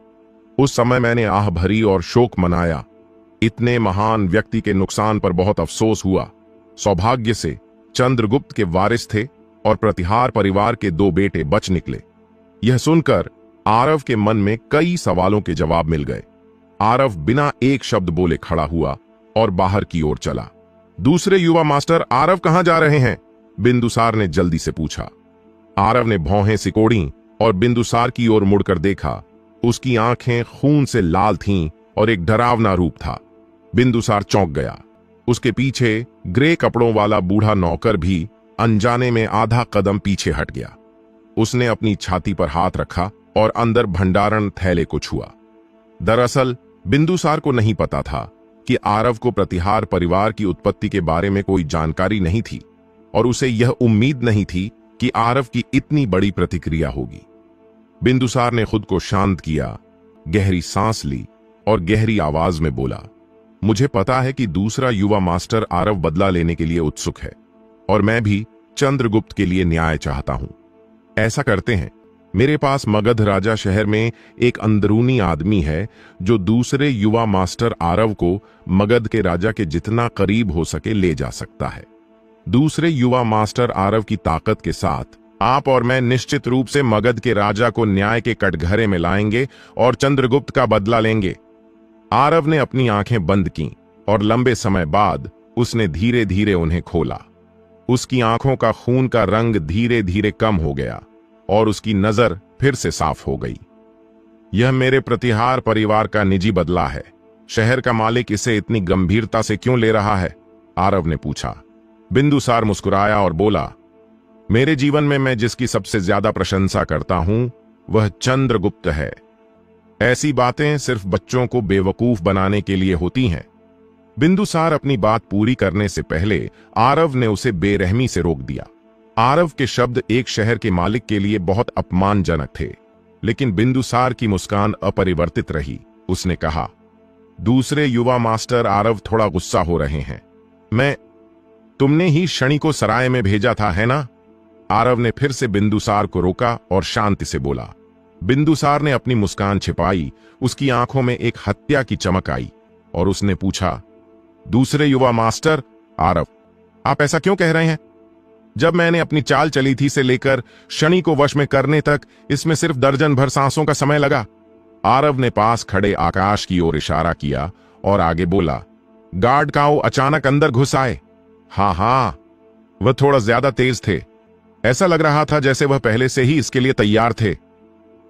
उस समय मैंने आह भरी और शोक मनाया। इतने महान व्यक्ति के नुकसान पर बहुत अफसोस हुआ। सौभाग्य से चंद्रगुप्त के वारिस थे और प्रतिहार परिवार के 2 बेटे बच निकले। यह सुनकर आरव के मन में कई सवालों के जवाब मिल गए। आरव बिना एक शब्द बोले खड़ा हुआ और बाहर की ओर चला। दूसरे युवा मास्टर आरव कहां जा रहे हैं? बिंदुसार ने जल्दी से पूछा। आरव ने भौहें सिकोड़ी और बिंदुसार की ओर मुड़कर देखा। उसकी आंखें खून से लाल थीं और एक डरावना रूप था। बिंदुसार चौंक गया। उसके पीछे ग्रे कपड़ों वाला बूढ़ा नौकर भी अनजाने में आधा कदम पीछे हट गया। उसने अपनी छाती पर हाथ रखा और अंदर भंडारण थैले को छुआ। दरअसल बिंदुसार को नहीं पता था कि आरव को प्रतिहार परिवार की उत्पत्ति के बारे में कोई जानकारी नहीं थी और उसे यह उम्मीद नहीं थी कि आरव की इतनी बड़ी प्रतिक्रिया होगी। बिंदुसार ने खुद को शांत किया, गहरी सांस ली और गहरी आवाज में बोला, मुझे पता है कि दूसरा युवा मास्टर आरव बदला लेने के लिए उत्सुक है और मैं भी चंद्रगुप्त के लिए न्याय चाहता हूं। ऐसा करते हैं, मेरे पास मगध राजा शहर में एक अंदरूनी आदमी है जो दूसरे युवा मास्टर आरव को मगध के राजा के जितना करीब हो सके ले जा सकता है। दूसरे युवा मास्टर आरव की ताकत के साथ आप और मैं निश्चित रूप से मगध के राजा को न्याय के कटघरे में लाएंगे और चंद्रगुप्त का बदला लेंगे। आरव ने अपनी आंखें बंद की और लंबे समय बाद उसने धीरे धीरे उन्हें खोला। उसकी आंखों का खून का रंग धीरे धीरे कम हो गया और उसकी नजर फिर से साफ हो गई। यह मेरे प्रतिहार परिवार का निजी बदला है। शहर का मालिक इसे इतनी गंभीरता से क्यों ले रहा है? आरव ने पूछा। बिंदुसार मुस्कुराया और बोला, मेरे जीवन में मैं जिसकी सबसे ज्यादा प्रशंसा करता हूं वह चंद्रगुप्त है। ऐसी बातें सिर्फ बच्चों को बेवकूफ बनाने के लिए होती हैं। बिंदुसार अपनी बात पूरी करने से पहले आरव ने उसे बेरहमी से रोक दिया। आरव के शब्द एक शहर के मालिक के लिए बहुत अपमानजनक थे, लेकिन बिंदुसार की मुस्कान अपरिवर्तित रही। उसने कहा, दूसरे युवा मास्टर आरव थोड़ा गुस्सा हो रहे हैं। तुमने ही शनि को सराय में भेजा था, है ना? आरव ने फिर से बिंदुसार को रोका और शांति से बोला। बिंदुसार ने अपनी मुस्कान छिपाई। उसकी आंखों में एक हत्या की चमक आई और उसने पूछा, दूसरे युवा मास्टर आरव, आप ऐसा क्यों कह रहे हैं? जब मैंने अपनी चाल चली थी से लेकर शनि को वश में करने तक इसमें सिर्फ दर्जन भर सांसों का समय लगा। आरव ने पास खड़े आकाश की ओर इशारा किया और आगे बोला, गार्ड काऊ अचानक अंदर घुस आए। हाँ, वह थोड़ा ज्यादा तेज थे। ऐसा लग रहा था जैसे वह पहले से ही इसके लिए तैयार थे।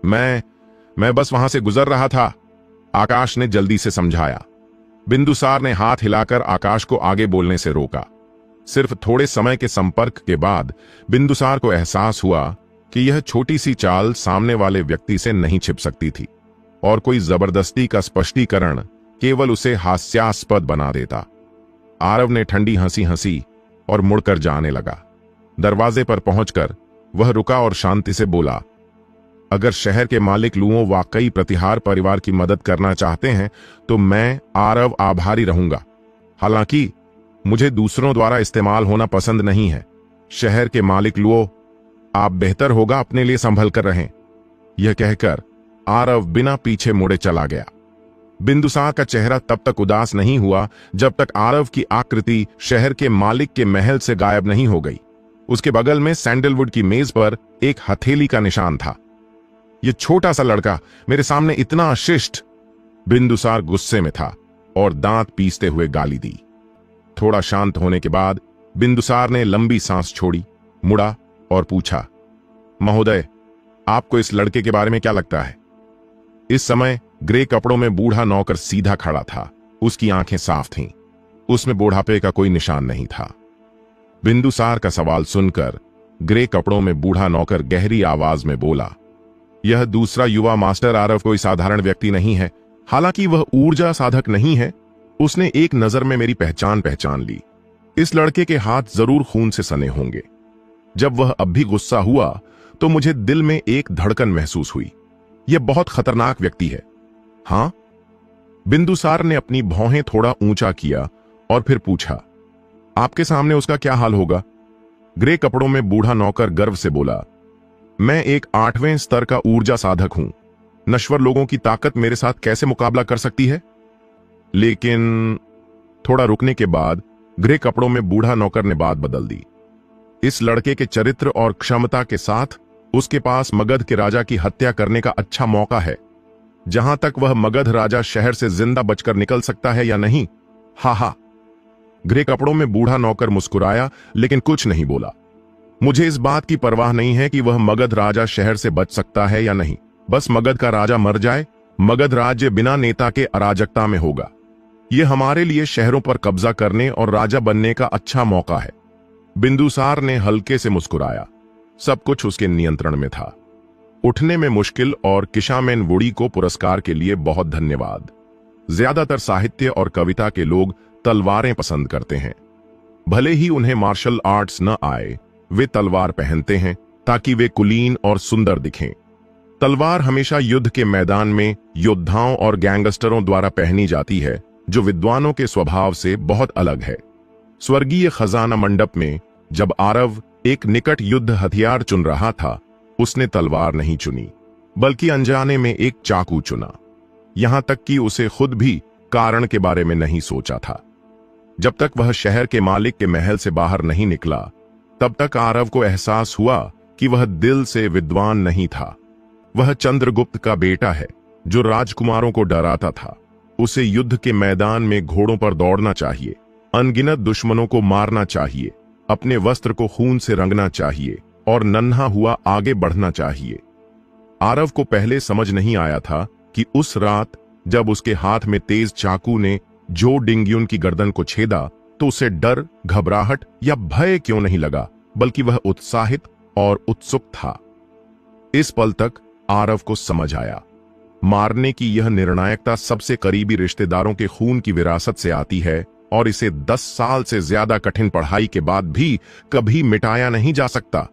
मैं बस वहां से गुजर रहा था, आकाश ने जल्दी से समझाया। बिंदुसार ने हाथ हिलाकर आकाश को आगे बोलने से रोका। सिर्फ थोड़े समय के संपर्क के बाद बिंदुसार को एहसास हुआ कि यह छोटी सी चाल सामने वाले व्यक्ति से नहीं छिप सकती थी और कोई जबरदस्ती का स्पष्टीकरण केवल उसे हास्यास्पद बना देता। आरव ने ठंडी हंसी हंसी और मुड़कर जाने लगा। दरवाजे पर पहुंचकर वह रुका और शांति से बोला, अगर शहर के मालिक लुओ वाकई प्रतिहार परिवार की मदद करना चाहते हैं तो मैं आरव आभारी रहूंगा। हालांकि मुझे दूसरों द्वारा इस्तेमाल होना पसंद नहीं है। शहर के मालिक लुओ, आप बेहतर होगा अपने लिए संभल कर रहें। यह कहकर आरव बिना पीछे मुड़े चला गया। बिंदुसार का चेहरा तब तक उदास नहीं हुआ जब तक आरव की आकृति शहर के मालिक के महल से गायब नहीं हो गई। उसके बगल में सैंडलवुड की मेज पर एक हथेली का निशान था। यह छोटा सा लड़का मेरे सामने इतना अशिष्ट। बिंदुसार गुस्से में था और दांत पीसते हुए गाली दी। थोड़ा शांत होने के बाद बिंदुसार ने लंबी सांस छोड़ी, मुड़ा और पूछा, महोदय, आपको इस लड़के के बारे में क्या लगता है? इस समय ग्रे कपड़ों में बूढ़ा नौकर सीधा खड़ा था। उसकी आंखें साफ थीं। उसमें बुढ़ापे का कोई निशान नहीं था। बिंदुसार का सवाल सुनकर ग्रे कपड़ों में बूढ़ा नौकर गहरी आवाज में बोला, यह दूसरा युवा मास्टर आरव कोई साधारण व्यक्ति नहीं है। हालांकि वह ऊर्जा साधक नहीं है। उसने एक नजर में मेरी पहचान ली। इस लड़के के हाथ जरूर खून से सने होंगे। जब वह अब भी गुस्सा हुआ तो मुझे दिल में एक धड़कन महसूस हुई। यह बहुत खतरनाक व्यक्ति है। हाँ? बिंदुसार ने अपनी भौहें थोड़ा ऊंचा किया और फिर पूछा, आपके सामने उसका क्या हाल होगा? ग्रे कपड़ों में बूढ़ा नौकर गर्व से बोला, मैं एक 8वें स्तर का ऊर्जा साधक हूं। नश्वर लोगों की ताकत मेरे साथ कैसे मुकाबला कर सकती है? लेकिन थोड़ा रुकने के बाद ग्रे कपड़ों में बूढ़ा नौकर ने बात बदल दी। इस लड़के के चरित्र और क्षमता के साथ उसके पास मगध के राजा की हत्या करने का अच्छा मौका है। जहां तक वह मगध राजा शहर से जिंदा बचकर निकल सकता है या नहीं। हा। ग्रे कपड़ों में बूढ़ा नौकर मुस्कुराया लेकिन कुछ नहीं बोला। मुझे इस बात की परवाह नहीं है कि वह मगध राजा शहर से बच सकता है या नहीं। बस मगध का राजा मर जाए। मगध राज्य बिना नेता के अराजकता में होगा। यह हमारे लिए शहरों पर कब्जा करने और राजा बनने का अच्छा मौका है। बिंदुसार ने हल्के से मुस्कुराया। सब कुछ उसके नियंत्रण में था। उठने में मुश्किल और किशामेन वुडी को पुरस्कार के लिए बहुत धन्यवाद। ज्यादातर साहित्य और कविता के लोग तलवारें पसंद करते हैं। भले ही उन्हें मार्शल आर्ट्स न आए, वे तलवार पहनते हैं ताकि वे कुलीन और सुंदर दिखें। तलवार हमेशा युद्ध के मैदान में योद्धाओं और गैंगस्टरों द्वारा पहनी जाती है, जो विद्वानों के स्वभाव से बहुत अलग है। स्वर्गीय खजाना मंडप में जब आरव एक निकट युद्ध हथियार चुन रहा था, उसने तलवार नहीं चुनी, बल्कि अनजाने में एक चाकू चुना। यहां तक कि उसे खुद भी कारण के बारे में नहीं सोचा था। जब तक वह शहर के मालिक के महल से बाहर नहीं निकला, तब तक आरव को एहसास हुआ कि वह दिल से विद्वान नहीं था। वह चंद्रगुप्त का बेटा है, जो राजकुमारों को डराता था। उसे युद्ध के मैदान में घोड़ों पर दौड़ना चाहिए, अनगिनत दुश्मनों को मारना चाहिए, अपने वस्त्र को खून से रंगना चाहिए और नन्हा हुआ आगे बढ़ना चाहिए। आरव को पहले समझ नहीं आया था कि उस रात जब उसके हाथ में तेज चाकू ने जो डिंग्युन की गर्दन को छेदा, तो उसे डर, घबराहट या भय क्यों नहीं लगा, बल्कि वह उत्साहित और उत्सुक था। इस पल तक आरव को समझ आया, मारने की यह निर्णायकता सबसे करीबी रिश्तेदारों के खून की विरासत से आती है और इसे 10 साल से ज्यादा कठिन पढ़ाई के बाद भी कभी मिटाया नहीं जा सकता।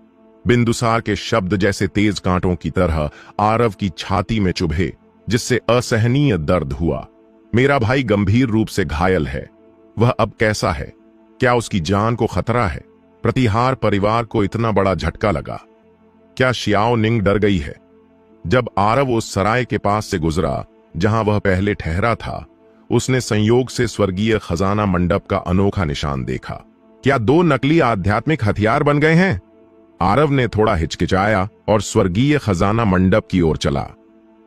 बिंदुसार के शब्द जैसे तेज कांटों की तरह आरव की छाती में चुभे, जिससे असहनीय दर्द हुआ। मेरा भाई गंभीर रूप से घायल है। वह अब कैसा है? क्या उसकी जान को खतरा है? प्रतिहार परिवार को इतना बड़ा झटका लगा। क्या शियाओ निंग डर गई है? जब आरव उस सराय के पास से गुजरा जहां वह पहले ठहरा था, उसने संयोग से स्वर्गीय खजाना मंडप का अनोखा निशान देखा। क्या 2 नकली आध्यात्मिक हथियार बन गए हैं? आरव ने थोड़ा हिचकिचाया और स्वर्गीय खजाना मंडप की ओर चला।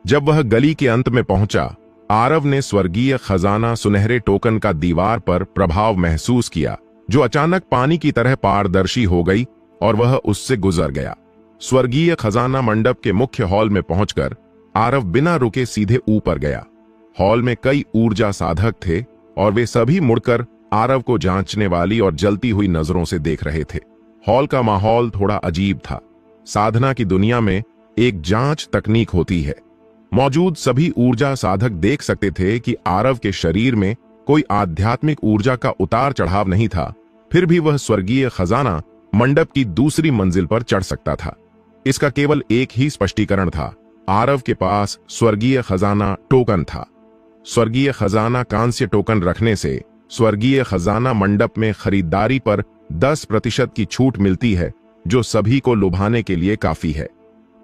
जब वह गली के अंत में पहुंचा, आरव ने स्वर्गीय खजाना सुनहरे टोकन का दीवार पर प्रभाव महसूस किया, जो अचानक पानी की तरह पारदर्शी हो गई और वह उससे गुजर गया। स्वर्गीय खजाना मंडप के मुख्य हॉल में पहुंचकर आरव बिना रुके सीधे ऊपर गया। हॉल में कई ऊर्जा साधक थे और वे सभी मुड़कर आरव को जांचने वाली और जलती हुई नजरों से देख रहे थे। हॉल का माहौल थोड़ा अजीब था। साधना की दुनिया में एक जांच तकनीक होती है। मौजूद सभी ऊर्जा साधक देख सकते थे कि आरव के शरीर में कोई आध्यात्मिक ऊर्जा का उतार चढ़ाव नहीं था, फिर भी वह स्वर्गीय खजाना मंडप की दूसरी मंजिल पर चढ़ सकता था। इसका केवल एक ही स्पष्टीकरण था, आरव के पास स्वर्गीय खजाना टोकन था। स्वर्गीय खजाना कांस्य टोकन रखने से स्वर्गीय खजाना मंडप में खरीदारी पर 10% की छूट मिलती है, जो सभी को लुभाने के लिए काफी है।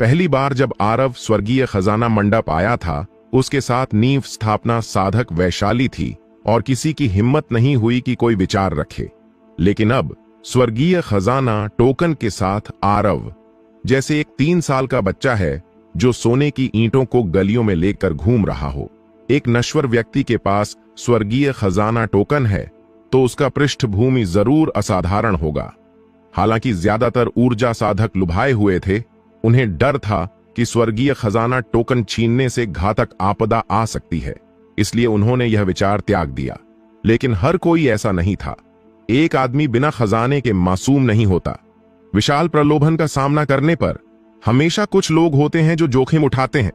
पहली बार जब आरव स्वर्गीय खजाना मंडप आया था, उसके साथ नींव स्थापना साधक वैशाली थी और किसी की हिम्मत नहीं हुई कि कोई विचार रखे। लेकिन अब स्वर्गीय खजाना टोकन के साथ आरव जैसे एक 3 साल का बच्चा है, जो सोने की ईंटों को गलियों में लेकर घूम रहा हो। एक नश्वर व्यक्ति के पास स्वर्गीय खजाना टोकन है तो उसका पृष्ठभूमि जरूर असाधारण होगा। हालांकि ज्यादातर ऊर्जा साधक लुभाए हुए थे। उन्हें डर था कि स्वर्गीय खजाना टोकन छीनने से घातक आपदा आ सकती है, इसलिए उन्होंने यह विचार त्याग दिया। लेकिन हर कोई ऐसा नहीं था। एक आदमी बिना खजाने के मासूम नहीं होता। विशाल प्रलोभन का सामना करने पर हमेशा कुछ लोग होते हैं जो जोखिम उठाते हैं।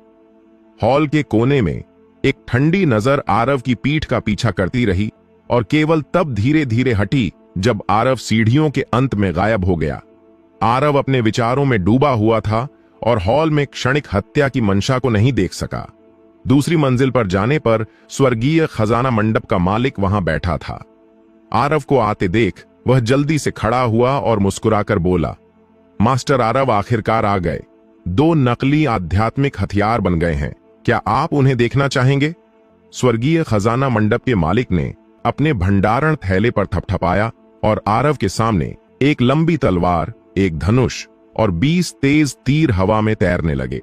हॉल के कोने में एक ठंडी नजर आरव की पीठ का पीछा करती रही और केवल तब धीरे धीरे हटी जब आरव सीढ़ियों के अंत में गायब हो गया। आरव अपने विचारों में डूबा हुआ था और हॉल में क्षणिक हत्या की मंशा को नहीं देख सका। दूसरी मंजिल पर जाने पर स्वर्गीय खजाना मंडप का मालिक वहां बैठा था। आरव को आते देख वह जल्दी से खड़ा हुआ और मुस्कुराकर बोला, मास्टर आरव आखिरकार आ गए। 2 नकली आध्यात्मिक हथियार बन गए हैं, क्या आप उन्हें देखना चाहेंगे? स्वर्गीय खजाना मंडप के मालिक ने अपने भंडारण थैले पर थपथपाया और आरव के सामने एक लंबी तलवार, एक धनुष और 20 तेज तीर हवा में तैरने लगे।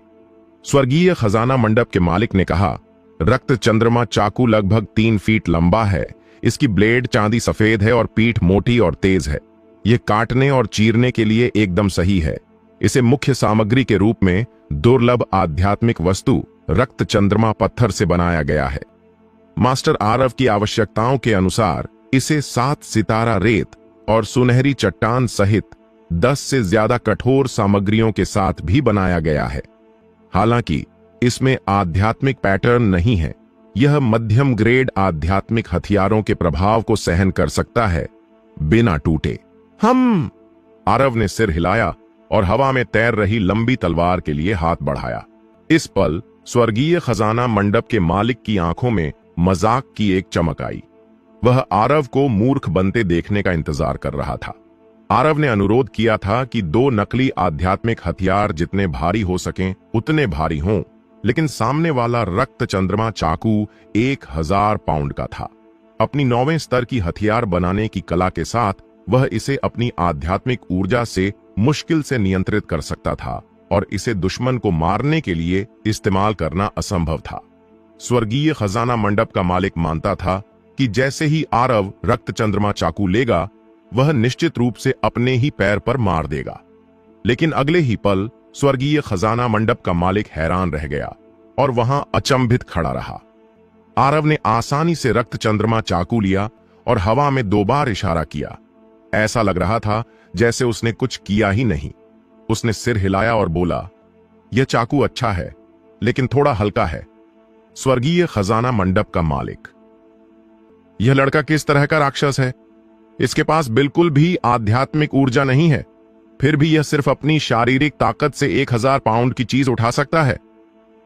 स्वर्गीय खजाना मंडप के मालिक ने कहा, रक्त चंद्रमा चाकू लगभग 3 फीट लंबा है। इसकी ब्लेड चांदी सफेद है और पीठ मोटी और तेज है। यह काटने और चीरने के लिए एकदम सही है। इसे मुख्य सामग्री के रूप में दुर्लभ आध्यात्मिक वस्तु रक्त चंद्रमा पत्थर से बनाया गया है। मास्टर आरव की आवश्यकताओं के अनुसार इसे 7 सितारा रेत और सुनहरी चट्टान सहित 10 से ज्यादा कठोर सामग्रियों के साथ भी बनाया गया है। हालांकि इसमें आध्यात्मिक पैटर्न नहीं है। यह मध्यम ग्रेड आध्यात्मिक हथियारों के प्रभाव को सहन कर सकता है, बिना टूटे। आरव ने सिर हिलाया और हवा में तैर रही लंबी तलवार के लिए हाथ बढ़ाया। इस पल स्वर्गीय खजाना मंडप के मालिक की आंखों में मजाक की एक चमक आई। वह आरव को मूर्ख बनते देखने का इंतजार कर रहा था। आरव ने अनुरोध किया था कि 2 नकली आध्यात्मिक हथियार जितने भारी हो सकें उतने भारी हों, लेकिन सामने वाला रक्त चंद्रमा चाकू 1000 पाउंड का था। अपनी 9वें स्तर की हथियार बनाने की कला के साथ वह इसे अपनी आध्यात्मिक ऊर्जा से मुश्किल से नियंत्रित कर सकता था और इसे दुश्मन को मारने के लिए इस्तेमाल करना असंभव था। स्वर्गीय खजाना मंडप का मालिक मानता था कि जैसे ही आरव रक्त चंद्रमा चाकू लेगा वह निश्चित रूप से अपने ही पैर पर मार देगा। लेकिन अगले ही पल स्वर्गीय खजाना मंडप का मालिक हैरान रह गया और वहां अचंभित खड़ा रहा। आरव ने आसानी से रक्त चंद्रमा चाकू लिया और हवा में 2 बार इशारा किया। ऐसा लग रहा था जैसे उसने कुछ किया ही नहीं। उसने सिर हिलाया और बोला, यह चाकू अच्छा है लेकिन थोड़ा हल्का है। स्वर्गीय खजाना मंडप का मालिक, यह लड़का किस तरह का राक्षस है? इसके पास बिल्कुल भी आध्यात्मिक ऊर्जा नहीं है, फिर भी यह सिर्फ अपनी शारीरिक ताकत से 1000 पाउंड की चीज उठा सकता है।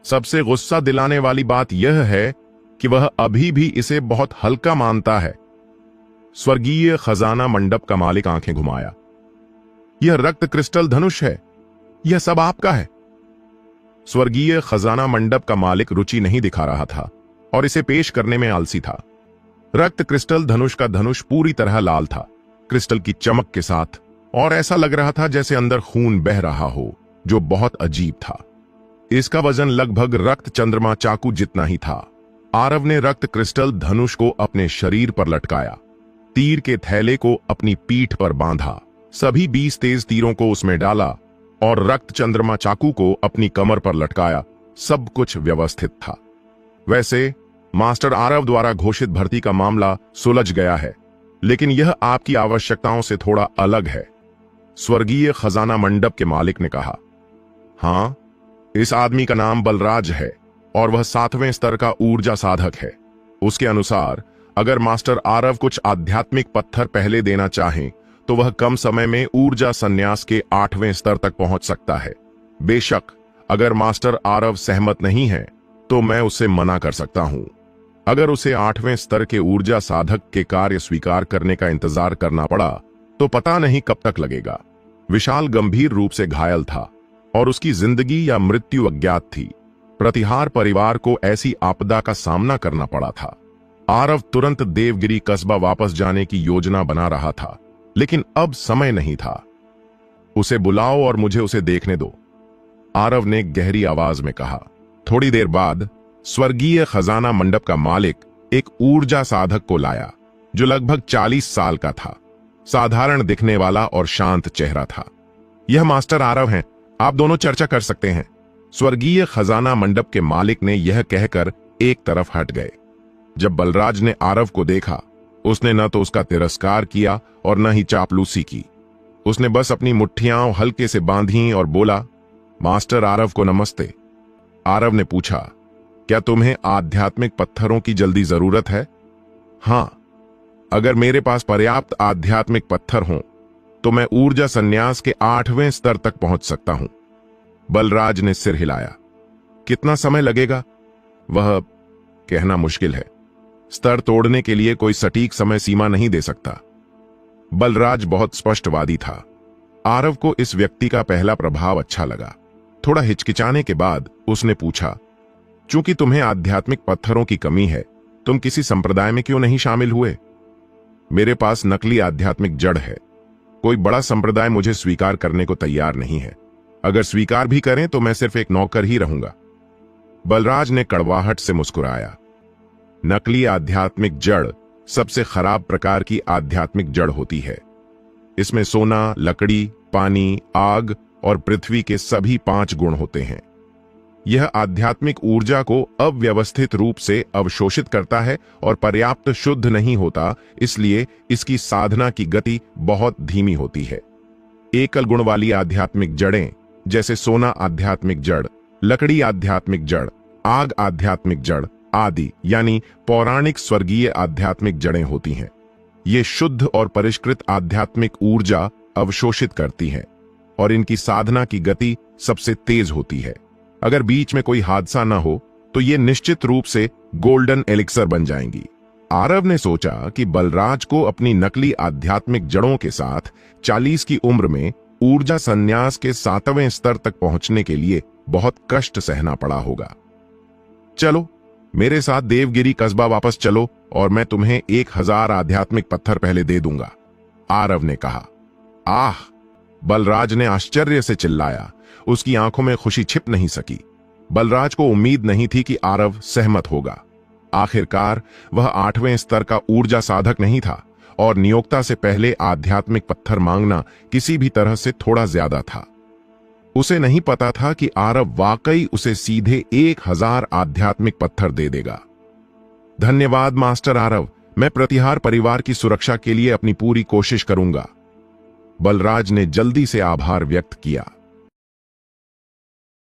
सबसे गुस्सा दिलाने वाली बात यह है कि वह अभी भी इसे बहुत हल्का मानता है। स्वर्गीय खजाना मंडप का मालिक आंखें घुमाया। यह रक्त क्रिस्टल धनुष है, यह सब आपका है। स्वर्गीय खजाना मंडप का मालिक रुचि नहीं दिखा रहा था और इसे पेश करने में आलसी था। रक्त क्रिस्टल धनुष का धनुष पूरी तरह लाल था, क्रिस्टल की चमक के साथ, और ऐसा लग रहा था जैसे अंदर खून बह रहा हो, जो बहुत अजीब था। इसका वजन लगभग रक्त चंद्रमा चाकू जितना ही था। आरव ने रक्त क्रिस्टल धनुष को अपने शरीर पर लटकाया, तीर के थैले को अपनी पीठ पर बांधा, सभी 20 तेज तीरों को उसमें डाला और रक्त चंद्रमा चाकू को अपनी कमर पर लटकाया। सब कुछ व्यवस्थित था। वैसे मास्टर आरव द्वारा घोषित भर्ती का मामला सुलझ गया है, लेकिन यह आपकी आवश्यकताओं से थोड़ा अलग है, स्वर्गीय खजाना मंडप के मालिक ने कहा। हां, इस आदमी का नाम बलराज है और वह 7वें स्तर का ऊर्जा साधक है। उसके अनुसार अगर मास्टर आरव कुछ आध्यात्मिक पत्थर पहले देना चाहें तो वह कम समय में ऊर्जा संन्यास के 8वें स्तर तक पहुंच सकता है। बेशक अगर मास्टर आरव सहमत नहीं है तो मैं उसे मना कर सकता हूं। अगर उसे 8वें स्तर के ऊर्जा साधक के कार्य स्वीकार करने का इंतजार करना पड़ा तो पता नहीं कब तक लगेगा। विशाल गंभीर रूप से घायल था और उसकी जिंदगी या मृत्यु अज्ञात थी। प्रतिहार परिवार को ऐसी आपदा का सामना करना पड़ा था। आरव तुरंत देवगिरी कस्बा वापस जाने की योजना बना रहा था, लेकिन अब समय नहीं था। उसे बुलाओ और मुझे उसे देखने दो, आरव ने गहरी आवाज में कहा। थोड़ी देर बाद स्वर्गीय खजाना मंडप का मालिक एक ऊर्जा साधक को लाया जो लगभग 40 साल का था। साधारण दिखने वाला और शांत चेहरा था। यह मास्टर आरव हैं, आप दोनों चर्चा कर सकते हैं, स्वर्गीय खजाना मंडप के मालिक ने यह कहकर एक तरफ हट गए। जब बलराज ने आरव को देखा, उसने न तो उसका तिरस्कार किया और न ही चापलूसी की। उसने बस अपनी मुट्ठियां हल्के से बांधी और बोला, मास्टर आरव को नमस्ते। आरव ने पूछा, क्या तुम्हें आध्यात्मिक पत्थरों की जल्दी जरूरत है? हां, अगर मेरे पास पर्याप्त आध्यात्मिक पत्थर हों तो मैं ऊर्जा संन्यास के 8वें स्तर तक पहुंच सकता हूं। बलराज ने सिर हिलाया। कितना समय लगेगा? वह कहना मुश्किल है। स्तर तोड़ने के लिए कोई सटीक समय सीमा नहीं दे सकता। बलराज बहुत स्पष्टवादी था। आरव को इस व्यक्ति का पहला प्रभाव अच्छा लगा। थोड़ा हिचकिचाने के बाद उसने पूछा, चूंकि तुम्हें आध्यात्मिक पत्थरों की कमी है, तुम किसी संप्रदाय में क्यों नहीं शामिल हुए? मेरे पास नकली आध्यात्मिक जड़ है। कोई बड़ा संप्रदाय मुझे स्वीकार करने को तैयार नहीं है। अगर स्वीकार भी करें तो मैं सिर्फ एक नौकर ही रहूंगा। बलराज ने कड़वाहट से मुस्कुराया। नकली आध्यात्मिक जड़ सबसे खराब प्रकार की आध्यात्मिक जड़ होती है। इसमें सोना, लकड़ी, पानी, आग और पृथ्वी के सभी 5 गुण होते हैं। यह आध्यात्मिक ऊर्जा को अव्यवस्थित रूप से अवशोषित करता है और पर्याप्त शुद्ध नहीं होता, इसलिए इसकी साधना की गति बहुत धीमी होती है। एकल गुण वाली आध्यात्मिक जड़ें जैसे सोना आध्यात्मिक जड़, लकड़ी आध्यात्मिक जड़, आग आध्यात्मिक जड़ आदि यानी पौराणिक स्वर्गीय आध्यात्मिक जड़ें होती हैं। ये शुद्ध और परिष्कृत आध्यात्मिक ऊर्जा अवशोषित करती हैं और इनकी साधना की गति सबसे तेज होती है। अगर बीच में कोई हादसा न हो तो ये निश्चित रूप से गोल्डन एलिक्सर बन जाएंगी। आरव ने सोचा कि बलराज को अपनी नकली आध्यात्मिक जड़ों के साथ 40 की उम्र में ऊर्जा संन्यास के 7वें स्तर तक पहुंचने के लिए बहुत कष्ट सहना पड़ा होगा। चलो मेरे साथ देवगिरी कस्बा वापस चलो और मैं तुम्हें 1000 आध्यात्मिक पत्थर पहले दे दूंगा, आरव ने कहा। आह! बलराज ने आश्चर्य से चिल्लाया। उसकी आंखों में खुशी छिप नहीं सकी। बलराज को उम्मीद नहीं थी कि आरव सहमत होगा। आखिरकार वह 8वें स्तर का ऊर्जा साधक नहीं था और नियोक्ता से पहले आध्यात्मिक पत्थर मांगना किसी भी तरह से थोड़ा ज्यादा था। उसे नहीं पता था कि आरव वाकई उसे सीधे 1000 आध्यात्मिक पत्थर दे देगा। धन्यवाद मास्टर आरव, मैं प्रतिहार परिवार की सुरक्षा के लिए अपनी पूरी कोशिश करूंगा। बलराज ने जल्दी से आभार व्यक्त किया।